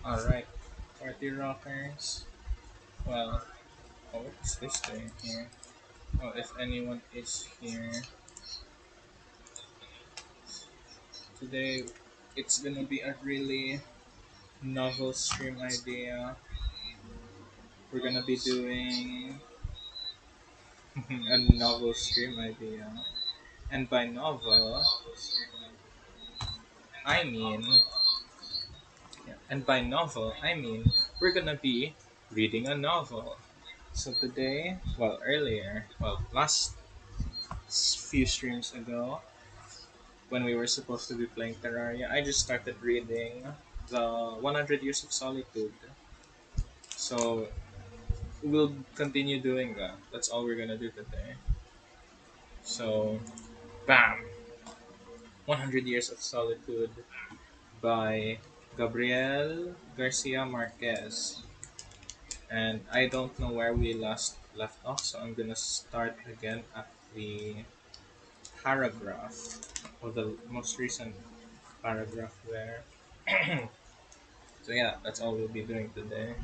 Alright, party rockers. Well, what's this doing here? Well, if anyone is here today, it's gonna be a really novel stream idea. We're gonna be doing a novel stream idea. And by novel, I mean, yeah, and by novel, I mean we're gonna be reading a novel. So today, well, earlier, well, last few streams ago, when we were supposed to be playing Terraria, I just started reading the 100 Years of Solitude. So we'll continue doing that. That's all we're gonna do today. So, bam! 100 Years of Solitude by Gabriel Garcia Marquez. And I don't know where we last left off, so I'm gonna start again at the paragraph, or the most recent paragraph there. So yeah, that's all we'll be doing today.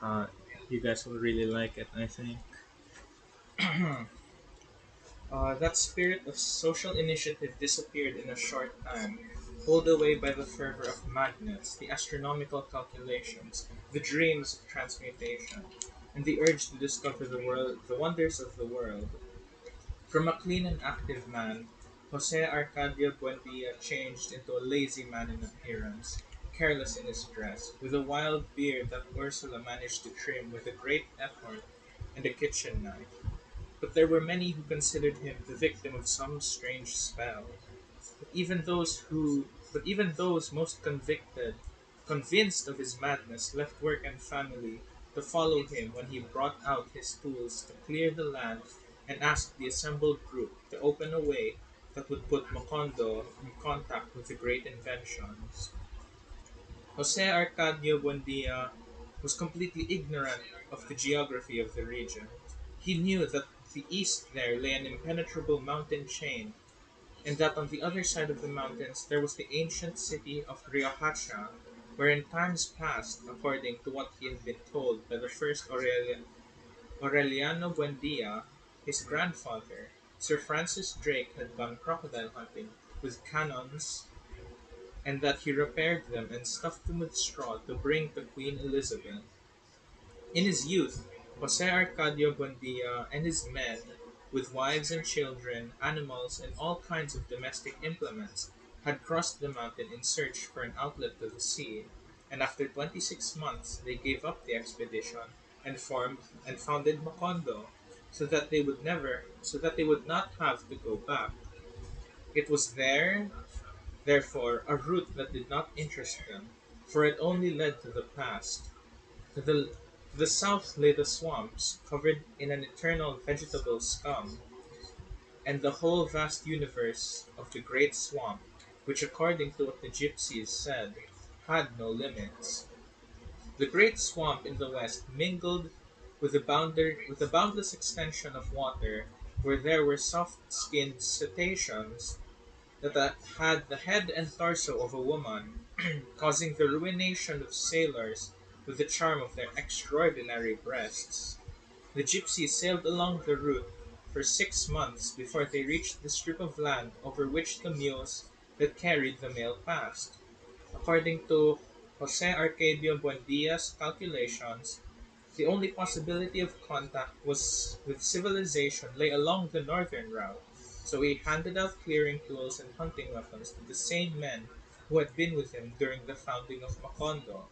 Uh, you guys will really like it, I think. That spirit of social initiative disappeared in a short time, pulled away by the fervor of madness, the astronomical calculations, the dreams of transmutation, and the urge to discover the world, the wonders of the world. From a clean and active man, Jose Arcadio Buendia changed into a lazy man in appearance, careless in his dress, with a wild beard that Ursula managed to trim with a great effort and a kitchen knife. But there were many who considered him the victim of some strange spell. But even those most convinced of his madness, left work and family to follow him when he brought out his tools to clear the land and asked the assembled group to open a way that would put Macondo in contact with the great inventions. Jose Arcadio Buendia was completely ignorant of the geography of the region. He knew that to the east there lay an impenetrable mountain chain, and that on the other side of the mountains there was the ancient city of Riohacha, where in times past, according to what he had been told by the first Aureliano Buendia, his grandfather, Sir Francis Drake, had gone crocodile hunting with cannons, and that he repaired them and stuffed them with straw to bring to Queen Elizabeth. In his youth, Jose Arcadio Buendia and his men, with wives and children, animals, and all kinds of domestic implements, had crossed the mountain in search for an outlet to the sea, and after 26 months they gave up the expedition and formed and founded Macondo, so that they would not have to go back. It was there, therefore, a route that did not interest them, for it only led to the past. To the south lay the swamps, covered in an eternal vegetable scum, and the whole vast universe of the great swamp, which, according to what the gypsies said, had no limits. The great swamp in the west mingled with a boundless extension of water, where there were soft-skinned cetaceans that had the head and torso of a woman, causing the ruination of sailors with the charm of their extraordinary breasts. The gypsies sailed along the route for 6 months before they reached the strip of land over which the mules that carried the mail passed. According to Jose Arcadio Buendia's calculations, the only possibility of contact was with civilization lay along the northern route, so he handed out clearing tools and hunting weapons to the same men who had been with him during the founding of Macondo.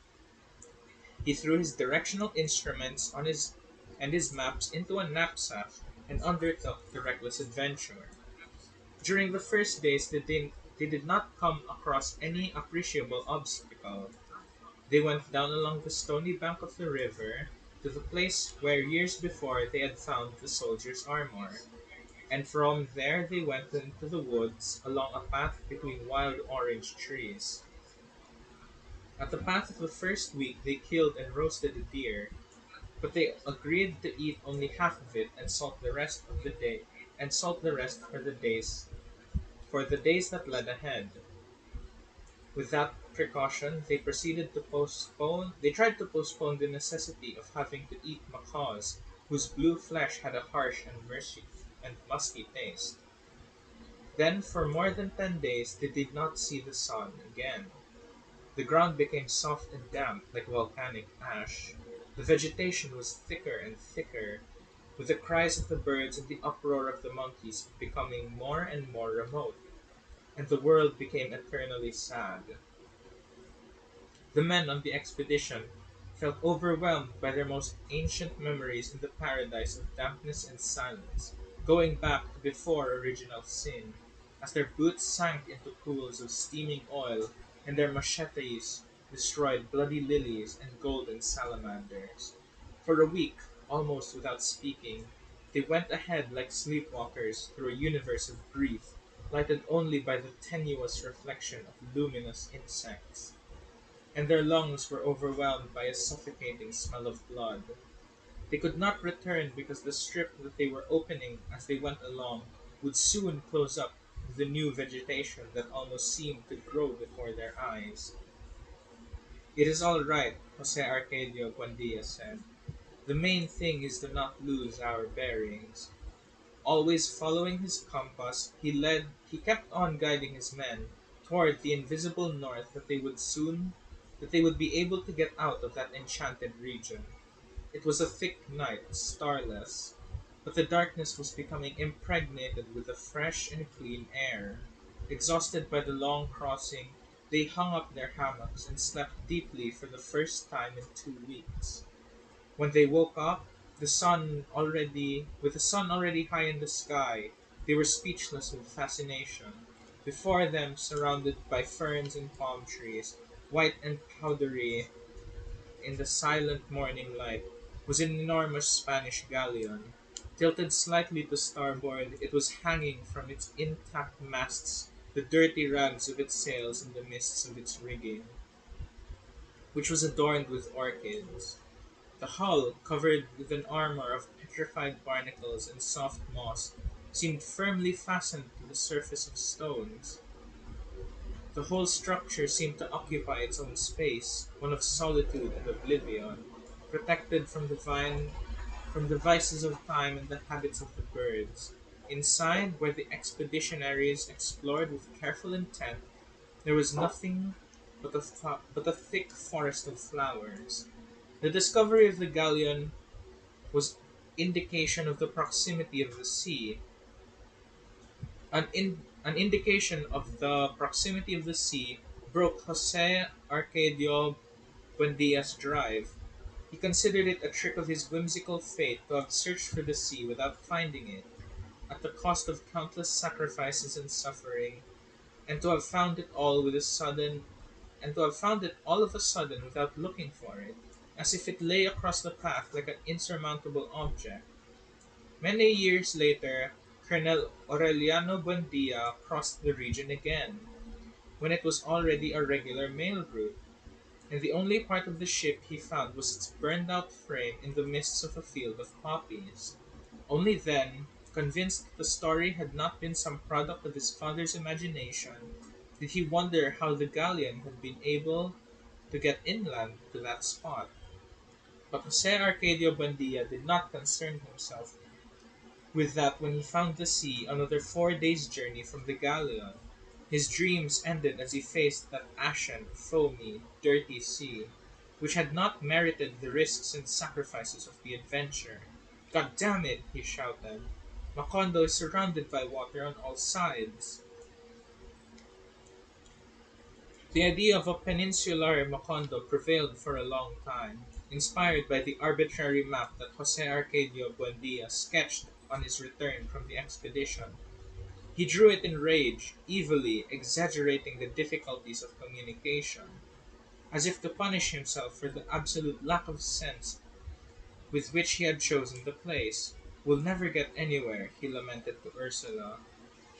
He threw his directional instruments and his maps into a knapsack and undertook the reckless adventure. During the first days they did not come across any appreciable obstacle. They went down along the stony bank of the river to the place where years before they had found the soldier's armor, and from there they went into the woods along a path between wild orange trees. At the path of the first week they killed and roasted a deer, but they agreed to eat only half of it and salt the rest for the days that led ahead. With that precaution, they tried to postpone the necessity of having to eat macaws whose blue flesh had a harsh and musky taste. Then, for more than 10 days, they did not see the sun again. The ground became soft and damp like volcanic ash. The vegetation was thicker and thicker, with the cries of the birds and the uproar of the monkeys becoming more and more remote, and the world became eternally sad. The men on the expedition felt overwhelmed by their most ancient memories in the paradise of dampness and silence, going back to before original sin, as their boots sank into pools of steaming oil and their machetes destroyed bloody lilies and golden salamanders. For a week, almost without speaking, they went ahead like sleepwalkers through a universe of grief, lighted only by the tenuous reflection of luminous insects, and their lungs were overwhelmed by a suffocating smell of blood. They could not return because the strip that they were opening as they went along would soon close up with the new vegetation that almost seemed to grow before their eyes. It is all right, Jose Arcadio Buendia said. The main thing is to not lose our bearings. Always following his compass, he kept on guiding his men toward the invisible north that they would be able to get out of that enchanted region. It was a thick night, starless, but the darkness was becoming impregnated with the fresh and clean air. Exhausted by the long crossing, they hung up their hammocks and slept deeply for the first time in 2 weeks. When they woke up, with the sun already high in the sky, they were speechless with fascination. Before them, surrounded by ferns and palm trees, white and powdery in the silent morning light, was an enormous Spanish galleon. Tilted slightly to starboard, it was hanging from its intact masts, the dirty rags of its sails in the mists of its rigging, which was adorned with orchids. The hull, covered with an armor of petrified barnacles and soft moss, seemed firmly fastened to the surface of stones. The whole structure seemed to occupy its own space, one of solitude and oblivion, protected from the vices of time and the habits of the birds. Inside, where the expeditionaries explored with careful intent, there was nothing but a thick forest of flowers. The discovery of the galleon was indication of the proximity of the sea. An indication of the proximity of the sea broke Jose Arcadio Buendia's drive. He considered it a trick of his whimsical fate to have searched for the sea without finding it, at the cost of countless sacrifices and suffering, and to have found it all with a sudden and to have found it all of a sudden without looking for it, as if it lay across the path like an insurmountable object. Many years later, Colonel Aureliano Buendia crossed the region again, when it was already a regular mail route, and the only part of the ship he found was its burned out frame in the midst of a field of poppies. Only then, convinced that the story had not been some product of his father's imagination, did he wonder how the galleon had been able to get inland to that spot. But Jose Arcadio Buendia did not concern himself with that when he found the sea another 4 days' journey from the galleon. His dreams ended as he faced that ashen, foamy, dirty sea, which had not merited the risks and sacrifices of the adventure. God damn it, he shouted. Macondo is surrounded by water on all sides. The idea of a peninsular Macondo prevailed for a long time, inspired by the arbitrary map that Jose Arcadio Buendia sketched on his return from the expedition. He drew it in rage, evilly exaggerating the difficulties of communication, as if to punish himself for the absolute lack of sense with which he had chosen the place. "We'll never get anywhere," he lamented to Ursula.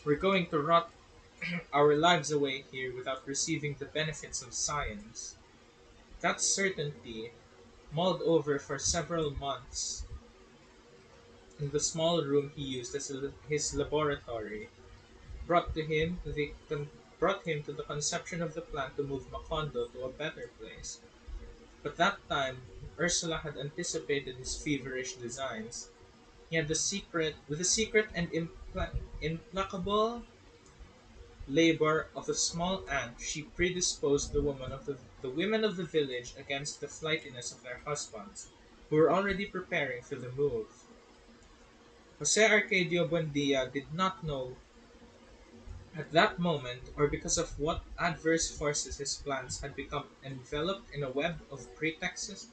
"We're going to rot our lives away here without receiving the benefits of science." That certainty, mulled over for several months in the small room he used as his laboratory, brought to him brought him to the conception of the plan to move Macondo to a better place. But that time, Ursula had anticipated his feverish designs. He had with the secret and implacable labor of a small ant, she predisposed the women of the village against the flightiness of their husbands, who were already preparing for the move. Jose Arcadio Buendia did not know at that moment, or because of what adverse forces his plans had become enveloped in a web of pretexts,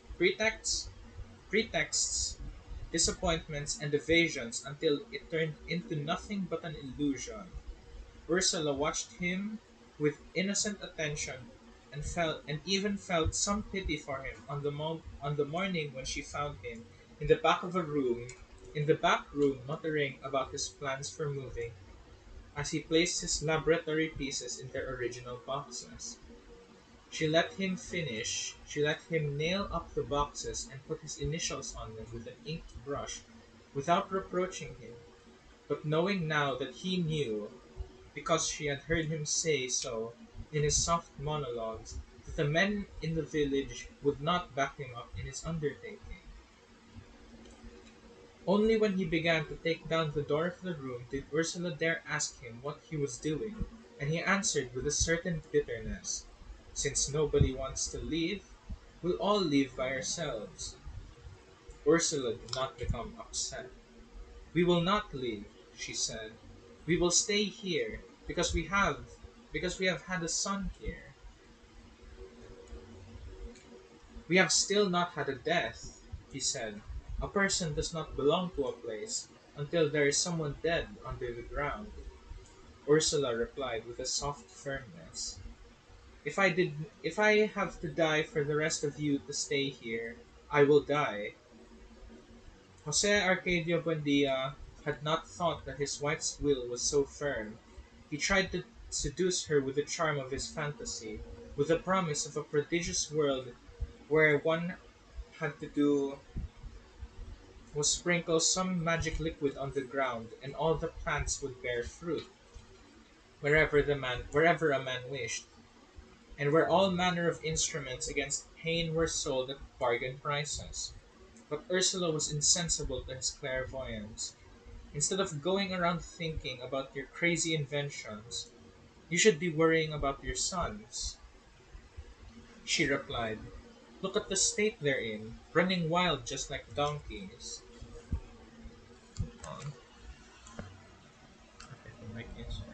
disappointments, and evasions until it turned into nothing but an illusion. Ursula watched him with innocent attention and even felt some pity for him on the morning when she found him in the back of a room in the back room muttering about his plans for moving as he placed his laboratory pieces in their original boxes. She let him finish. She let him nail up the boxes and put his initials on them with an inked brush without reproaching him, but knowing now that he knew, because she had heard him say so in his soft monologues, that the men in the village would not back him up in his undertaking. Only when he began to take down the door of the room did Ursula dare ask him what he was doing, and he answered with a certain bitterness, "Since nobody wants to leave, we'll all leave by ourselves." Ursula did not become upset. "We will not leave," she said. "We will stay here, because we have had a son here. We have still not had a death," he said. "A person does not belong to a place until there is someone dead under the ground." Ursula replied with a soft firmness, If I have to die for the rest of you to stay here, I will die." Jose Arcadio Buendia had not thought that his wife's will was so firm. He tried to seduce her with the charm of his fantasy, with the promise of a prodigious world where one had to do was sprinkle some magic liquid on the ground, and all the plants would bear fruit, wherever a man wished, and where all manner of instruments against pain were sold at bargain prices. But Ursula was insensible to his clairvoyance. "Instead of going around thinking about your crazy inventions, you should be worrying about your sons," she replied. "Look at the state they're in, running wild just like donkeys." Um, okay, my kids are-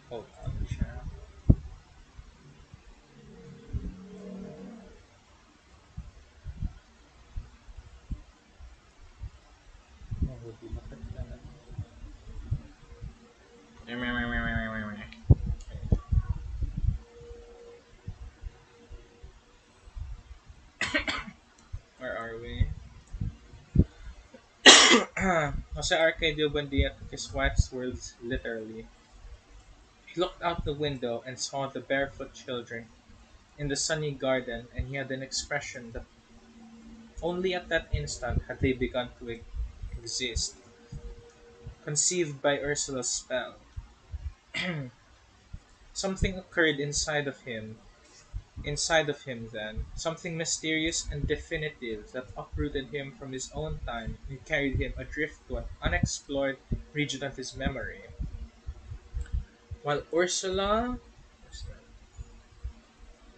Hold on, chat. Mabuti bakit ka na? Where are we? Jose Arcadio Buendia took his wife's words literally. He looked out the window and saw the barefoot children in the sunny garden, and he had an expression that only at that instant had they begun to exist, conceived by Ursula's spell. Something occurred inside of him then, something mysterious and definitive that uprooted him from his own time and carried him adrift to an unexplored region of his memory. While Ursula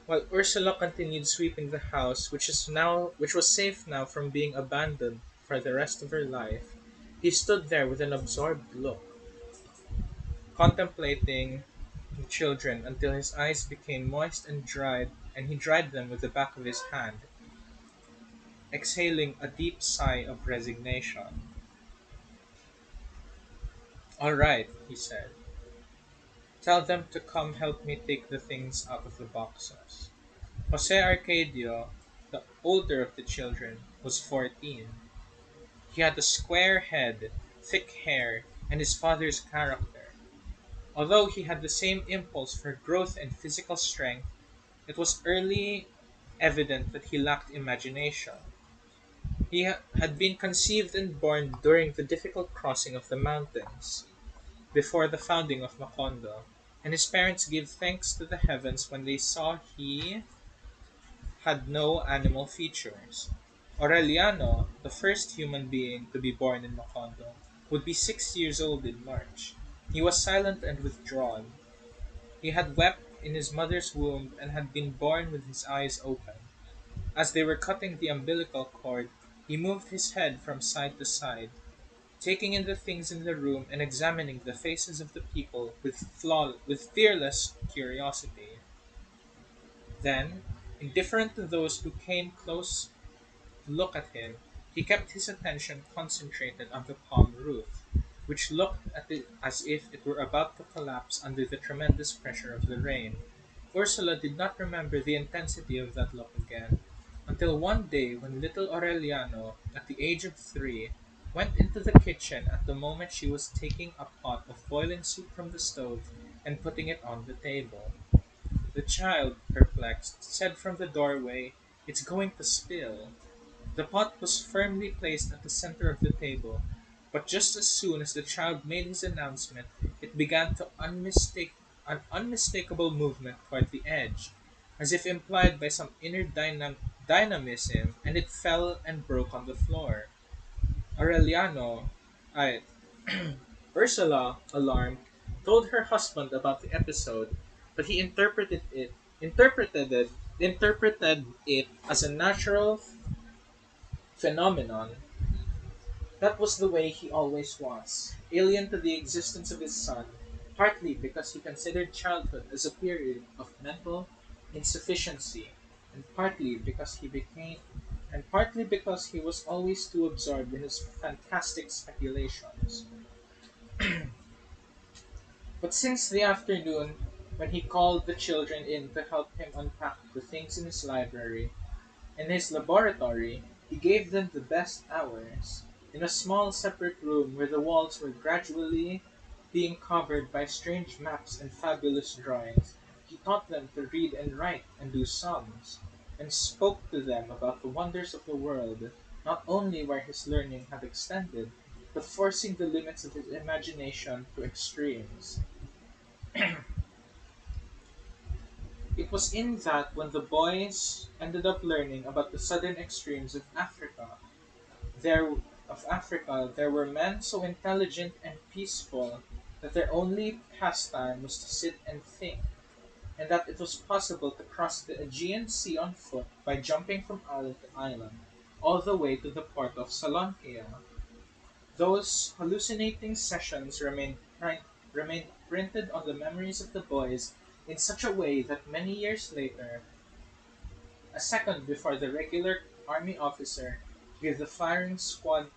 while Ursula continued sweeping the house, which was safe now from being abandoned for the rest of her life, he stood there with an absorbed look, contemplating the children until his eyes became moist and he dried them with the back of his hand, exhaling a deep sigh of resignation. "All right," he said. Tell them to come help me take the things out of the boxes. Jose Arcadio, the older of the children, was 14. He had a square head, thick hair, and his father's character. Although he had the same impulse for growth and physical strength, it was early evident that he lacked imagination. Had been conceived and born during the difficult crossing of the mountains, before the founding of Macondo, and his parents gave thanks to the heavens when they saw he had no animal features. Aureliano, the first human being to be born in Macondo, would be 6 years old in March. He was silent and withdrawn. He had wept in his mother's womb and had been born with his eyes open. As they were cutting the umbilical cord, he moved his head from side to side, taking in the things in the room and examining the faces of the people with fearless curiosity. Then, indifferent to those who came close to look at him, he kept his attention concentrated on the palm roof, which looked at it as if it were about to collapse under the tremendous pressure of the rain. Ursula did not remember the intensity of that look again, until one day when little Aureliano, at the age of 3, went into the kitchen at the moment she was taking a pot of boiling soup from the stove and putting it on the table. The child, perplexed, said from the doorway, "It's going to spill." The pot was firmly placed at the center of the table, but just as soon as the child made his announcement, it began to an unmistakable movement toward the edge, as if implied by some inner dynamism, and it fell and broke on the floor. Aureliano, I, Ursula, alarmed, told her husband about the episode, but he interpreted it interpreted it as a natural phenomenon. That was the way he always was, alien to the existence of his son, partly because he considered childhood as a period of mental insufficiency, and partly because he was always too absorbed in his fantastic speculations. But since the afternoon, when he called the children in to help him unpack the things in his library, in his laboratory, he gave them the best hours. In a small separate room where the walls were gradually being covered by strange maps and fabulous drawings, he taught them to read and write and do sums, and spoke to them about the wonders of the world, not only where his learning had extended, but forcing the limits of his imagination to extremes. It was in that when the boys ended up learning about the southern extremes there there were men so intelligent and peaceful that their only pastime was to sit and think, and that it was possible to cross the Aegean Sea on foot by jumping from island to island, all the way to the port of Salonkia. Those hallucinating sessions remained printed on the memories of the boys in such a way that many years later, a second before the regular army officer gave the firing squad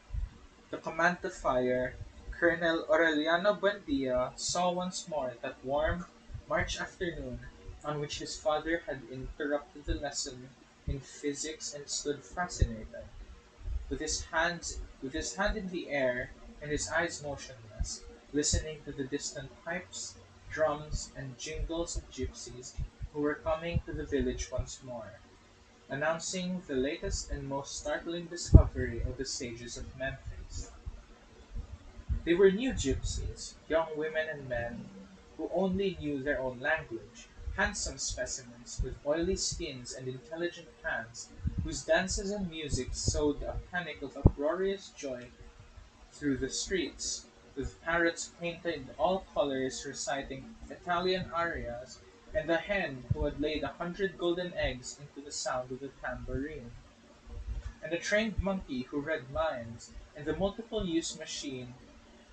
the command to fire, Colonel Aureliano Buendia saw once more that warm March afternoon on which his father had interrupted the lesson in physics and stood fascinated, with his hand in the air and his eyes motionless, listening to the distant pipes, drums, and jingles of gypsies who were coming to the village once more, announcing the latest and most startling discovery of the sages of Memphis. They were new gypsies, young women and men who only knew their own language, handsome specimens with oily skins and intelligent hands, whose dances and music sowed a panic of uproarious joy through the streets, with parrots painted all colors reciting Italian arias, and the hen who had laid 100 golden eggs into the sound of the tambourine, and a trained monkey who read minds, and the multiple-use machine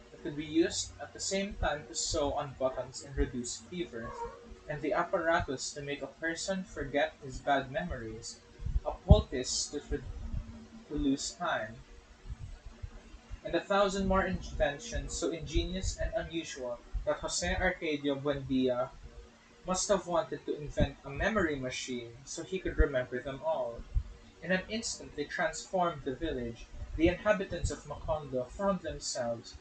that could be used at the same time to sew on buttons and reduce fever, and the apparatus to make a person forget his bad memories, a poultice to lose time, and 1,000 more inventions so ingenious and unusual that Jose Arcadio Buendia must have wanted to invent a memory machine so he could remember them all. In an instant they transformed the village. The inhabitants of Macondo found themselves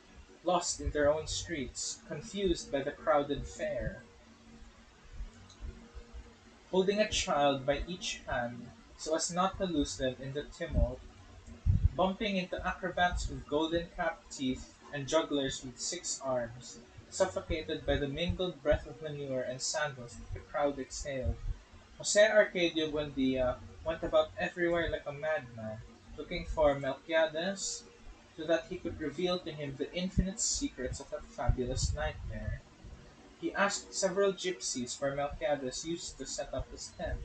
lost in their own streets, confused by the crowded fair, holding a child by each hand so as not to lose them in the tumult, bumping into acrobats with golden capped teeth and jugglers with 6 arms, suffocated by the mingled breath of manure and sandals that the crowd exhaled. Jose Arcadio Buendia went about everywhere like a madman, looking for Melquiades so that he could reveal to him the infinite secrets of that fabulous nightmare. He asked several gypsies where Melquiades used to set up his tent,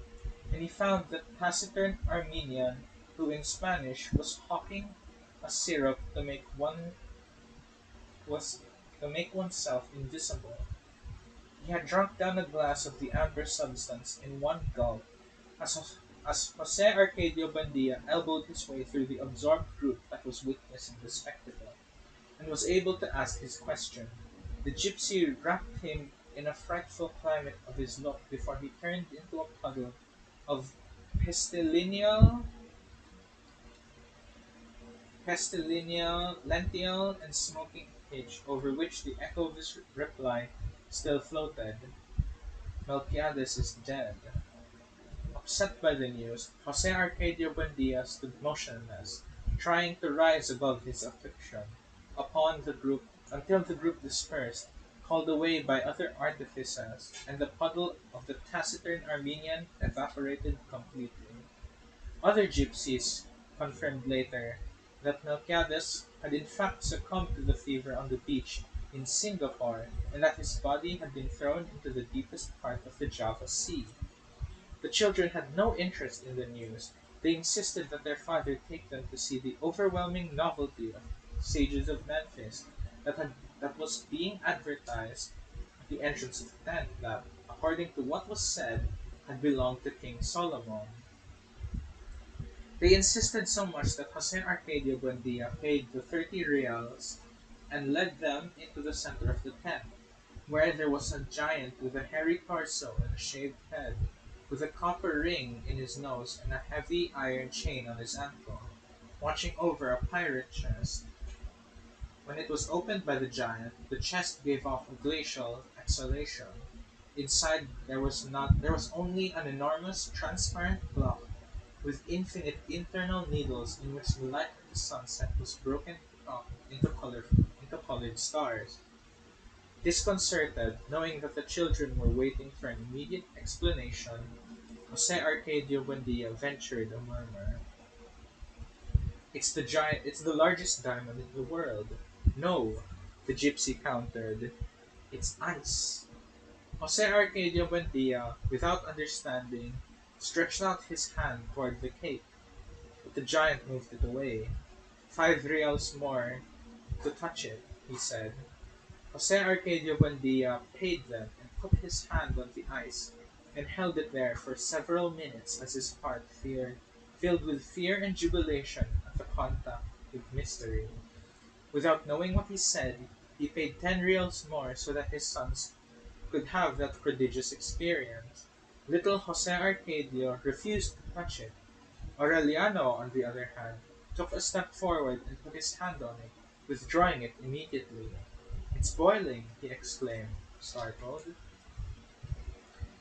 and he found that taciturn Armenian who in Spanish was hawking a syrup was to make oneself invisible. He had drunk down a glass of the amber substance in one gulp as Jose Arcadio Bandia elbowed his way through the absorbed group that was witnessing the spectacle, and was able to ask his question. The gypsy wrapped him in a frightful climate of his look before he turned into a puddle of pestilenial, lential, and smoking pitch over which the echo of his reply still floated. Melquiades is dead. Upset by the news, Jose Arcadio Buendia stood motionless, trying to rise above his affliction, upon the group until the group dispersed, called away by other artificers, and the puddle of the taciturn Armenian evaporated completely. Other gypsies confirmed later that Melquiades had in fact succumbed to the fever on the beach in Singapore, and that his body had been thrown into the deepest part of the Java Sea. The children had no interest in the news. They insisted that their father take them to see the overwhelming novelty of Sages of Memphis that was being advertised at the entrance of the tent that, according to what was said, had belonged to King Solomon. They insisted so much that Jose Arcadio Buendia paid the 30 reals and led them into the center of the tent, where there was a giant with a hairy torso and a shaved head, with a copper ring in his nose and a heavy iron chain on his ankle, watching over a pirate chest. When it was opened by the giant, the chest gave off a glacial exhalation. Inside there was only an enormous transparent block with infinite internal needles in which the light of the sunset was broken up into colored stars. Disconcerted, knowing that the children were waiting for an immediate explanation, Jose Arcadio Buendia ventured a murmur. It's the largest diamond in the world. No, the gypsy countered. It's ice. Jose Arcadio Buendia, without understanding, stretched out his hand toward the cake, but the giant moved it away. 5 reals more to touch it, he said. Jose Arcadio Buendia paid them and put his hand on the ice and held it there for several minutes as his heart filled with fear and jubilation at the contact with mystery. Without knowing what he said, he paid 10 reals more so that his sons could have that prodigious experience. Little Jose Arcadio refused to touch it. Aureliano, on the other hand, took a step forward and put his hand on it, withdrawing it immediately. "It's boiling!" he exclaimed, startled.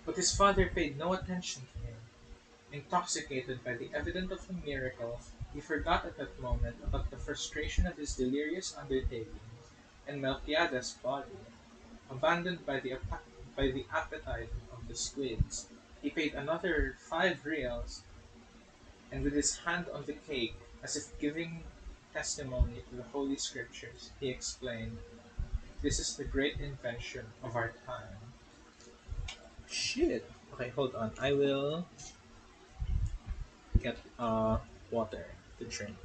But his father paid no attention to him. Intoxicated by the evidence of a miracle, he forgot at that moment about the frustration of his delirious undertaking, and Melquiades' body, abandoned by the appetite of the squids. He paid another 5 reals, and with his hand on the cake, as if giving testimony to the Holy Scriptures, he explained, "This is the great invention of our time." Shit. Okay, hold on. I will get water to drink.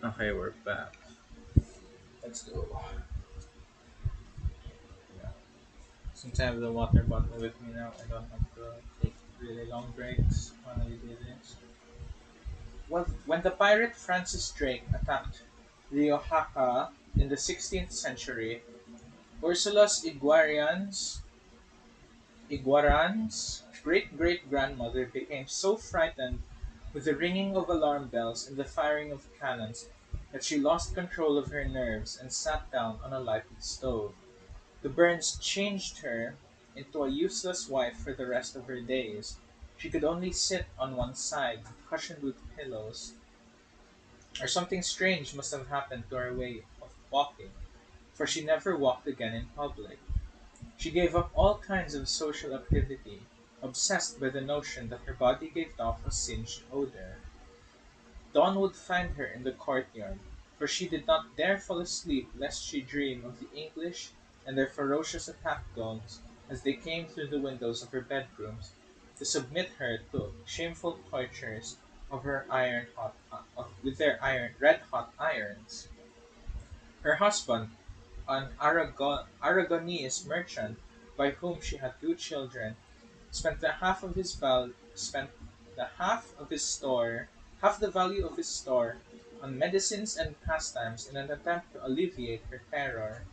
Okay, we're back. Let's go. Yeah. Since I have the water bottle with me now, I don't have to take really long breaks when I do this. When the pirate Francis Drake attacked Riojaca in the 16th century, Ursula's Iguaran's great great grandmother became so frightened with the ringing of alarm bells and the firing of cannons that she lost control of her nerves and sat down on a lighted stove. The burns changed her into a useless wife for the rest of her days. She could only sit on one side, cushioned with pillows, or something strange must have happened to her way of walking, for she never walked again in public. She gave up all kinds of social activity, obsessed by the notion that her body gave off a singed odor. Dawn would find her in the courtyard, for she did not dare fall asleep lest she dream of the English and their ferocious attack dogs as they came through the windows of her bedrooms to submit her to shameful tortures of her with their iron red hot irons. Her husband, an Aragonese merchant by whom she had two children, spent the half the value of his store on medicines and pastimes in an attempt to alleviate her terror.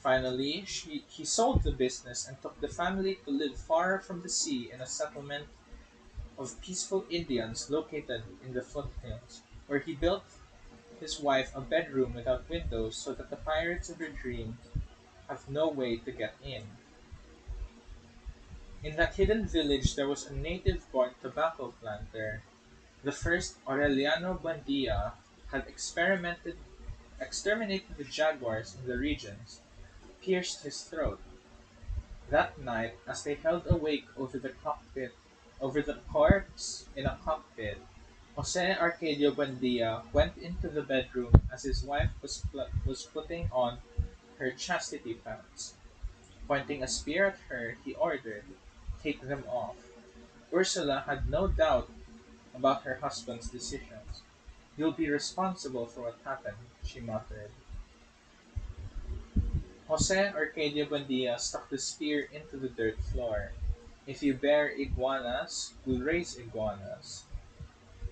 Finally, he sold the business and took the family to live far from the sea in a settlement of peaceful Indians located in the foothills, where he built his wife a bedroom without windows so that the pirates of her dreams have no way to get in. In that hidden village there was a native-born tobacco planter. The first Aureliano Buendia had exterminated the jaguars in the regions, pierced his throat. That night, as they held awake over the corpse in a cockpit, Jose Arcadio Buendia went into the bedroom as his wife was putting on her chastity pants. Pointing a spear at her, he ordered, "Take them off." Ursula had no doubt about her husband's decisions. "You'll be responsible for what happened," she muttered. Jose Arcadio Buendia stuck the spear into the dirt floor. "If you bear iguanas, we'll raise iguanas.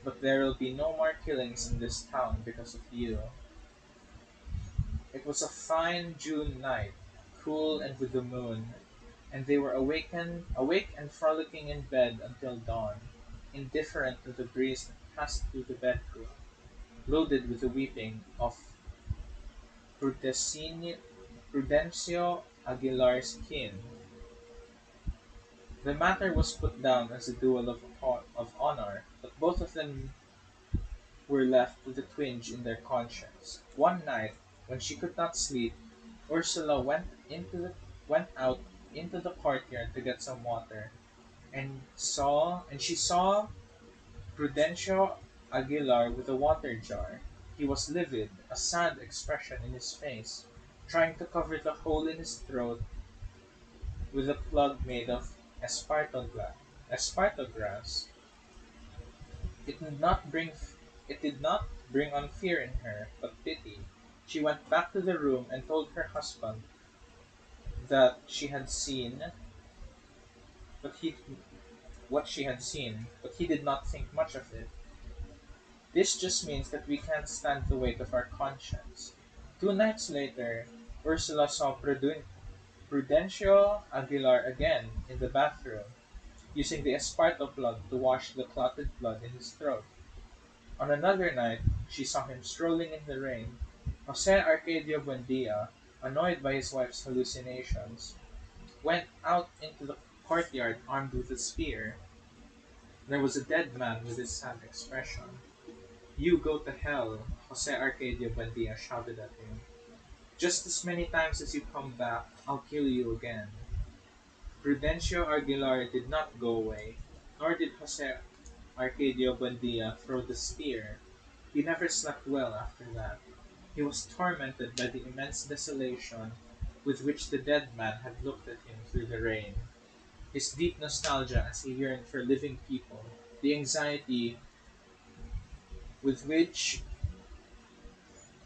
But there'll be no more killings in this town because of you." It was a fine June night, cool and with the moon, and they were awake and frolicking in bed until dawn, indifferent to the breeze that passed through the bedroom, loaded with the weeping of Prudencio Aguilar's kin. The matter was put down as a duel of honor, but both of them were left with a twinge in their conscience. One night, when she could not sleep, Ursula went out into the courtyard to get some water, and she saw Prudencio Aguilar with a water jar. He was livid, a sad expression in his face, trying to cover the hole in his throat with a plug made of esparto grass. It did not bring it did not bring on fear in her, but pity. She went back to the room and told her husband that she had seen, but he what she had seen, but he did not think much of it. "This just means that we can't stand the weight of our conscience." 2 nights later, Ursula saw Prudencio Aguilar again in the bathroom, using the esparto plug to wash the clotted blood in his throat. On another night, she saw him strolling in the rain. Jose Arcadio Buendia, annoyed by his wife's hallucinations, went out into the courtyard armed with a spear. There was a dead man with his sad expression. "You go to hell," Jose Arcadio Buendia shouted at him. "Just as many times as you come back, I'll kill you again." Prudencio Aguilar did not go away, nor did Jose Arcadio Buendia throw the spear. He never slept well after that. He was tormented by the immense desolation with which the dead man had looked at him through the rain, his deep nostalgia as he yearned for living people, the anxiety with which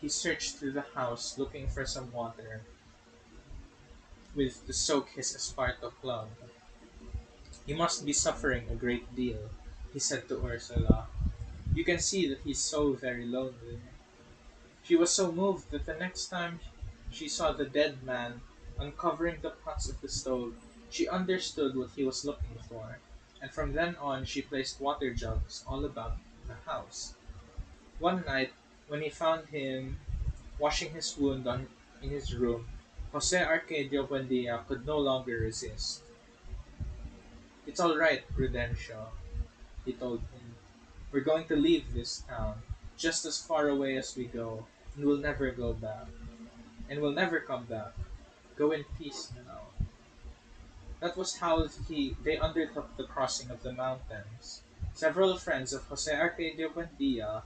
He searched through the house looking for some water with to soak his Esparto club. "He must be suffering a great deal," he said to Ursula. "You can see that he's so very lonely." She was so moved that the next time she saw the dead man uncovering the pots of the stove, she understood what he was looking for, and from then on she placed water jugs all about the house. One night, when he found him washing his wound in his room, Jose Arcadio Buendia could no longer resist. "It's all right, Prudencio," he told him. "We're going to leave this town, just as far away as we go, and we'll never go back. And we'll never come back. Go in peace now." That was how they undertook the crossing of the mountains. Several friends of Jose Arcadio Buendia,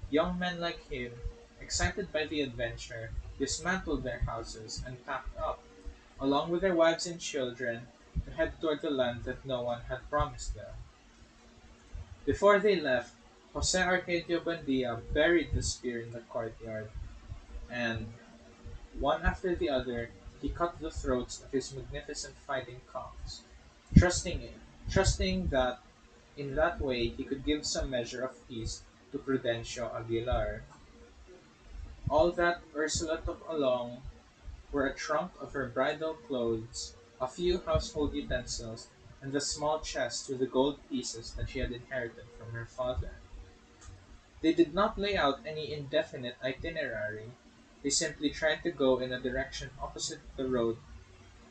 young men like him, excited by the adventure, dismantled their houses and packed up, along with their wives and children, to head toward the land that no one had promised them. Before they left, Jose Arcadio Buendia buried the spear in the courtyard, and one after the other, he cut the throats of his magnificent fighting cocks, trusting that in that way he could give some measure of peace to Prudencio Aguilar. All that Ursula took along were a trunk of her bridal clothes, a few household utensils, and the small chest with the gold pieces that she had inherited from her father. They did not lay out any indefinite itinerary. They simply tried to go in a direction opposite the road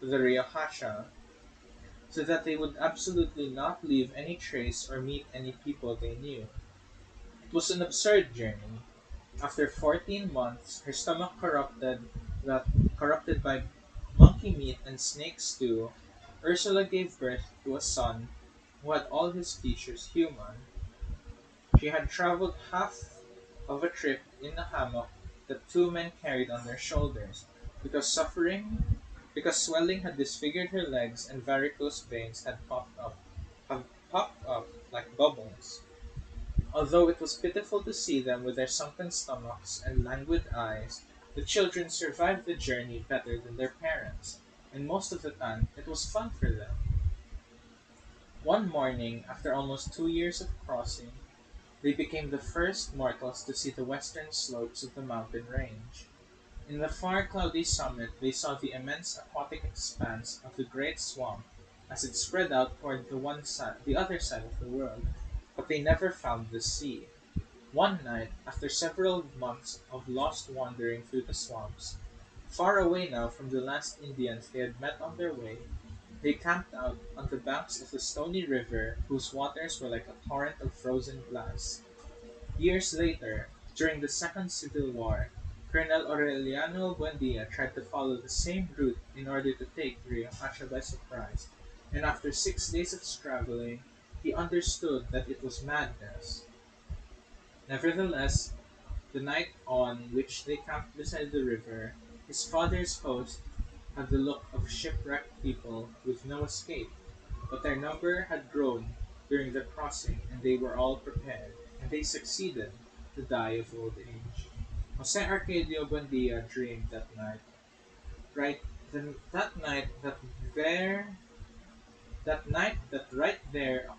to the Rio Hacha, so that they would absolutely not leave any trace or meet any people they knew. It was an absurd journey. After 14 months, her stomach that corrupted by monkey meat and snake stew, Ursula gave birth to a son who had all his features human. She had traveled half of a trip in a hammock that two men carried on their shoulders, because swelling had disfigured her legs and varicose veins have popped up like bubbles. Although it was pitiful to see them with their sunken stomachs and languid eyes, the children survived the journey better than their parents, and most of the time it was fun for them. One morning, after almost 2 years of crossing, they became the first mortals to see the western slopes of the mountain range. In the far cloudy summit they saw the immense aquatic expanse of the great swamp as it spread out toward the other side of the world, but they never found the sea. One night, after several months of lost wandering through the swamps, far away now from the last Indians they had met on their way, they camped out on the banks of the stony river whose waters were like a torrent of frozen glass. Years later, during the Second Civil War, Colonel Aureliano Buendia tried to follow the same route in order to take Rio Hacha by surprise, and after 6 days of traveling, he understood that it was madness. Nevertheless, the night on which they camped beside the river, his father's host had the look of shipwrecked people with no escape, but their number had grown during the crossing and they were all prepared, and they succeeded to die of old age. Jose Arcadio Buendia dreamed right, that night that right there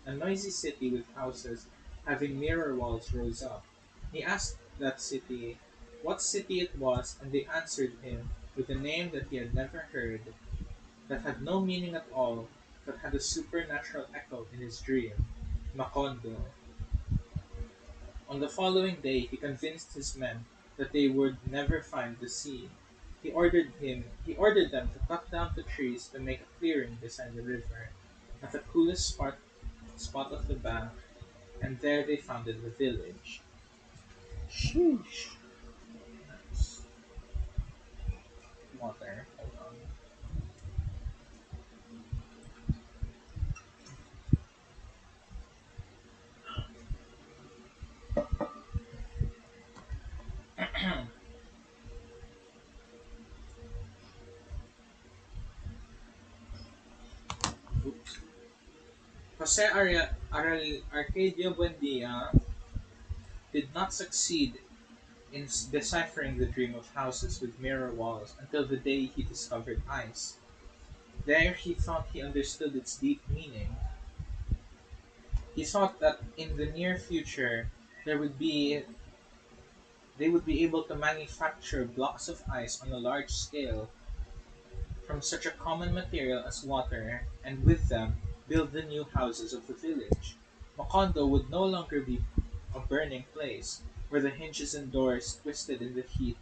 a noisy city with houses having mirror walls rose up. He asked that city what city it was, and they answered him with a name that he had never heard, that had no meaning at all, but had a supernatural echo in his dream. Macondo. On the following day he convinced his men that they would never find the sea. He ordered them to cut down the trees to make a clearing beside the river, at the spot of the bank, and there they founded the village. Sheesh. Nice. Water. Hold on. Oops. Arcadio Buendia did not succeed in deciphering the dream of houses with mirror walls until the day he discovered ice. There he thought he understood its deep meaning. He thought that in the near future there would be they would be able to manufacture blocks of ice on a large scale from such a common material as water, and with them build the new houses of the village. Macondo would no longer be a burning place, where the hinges and doors twisted in the heat,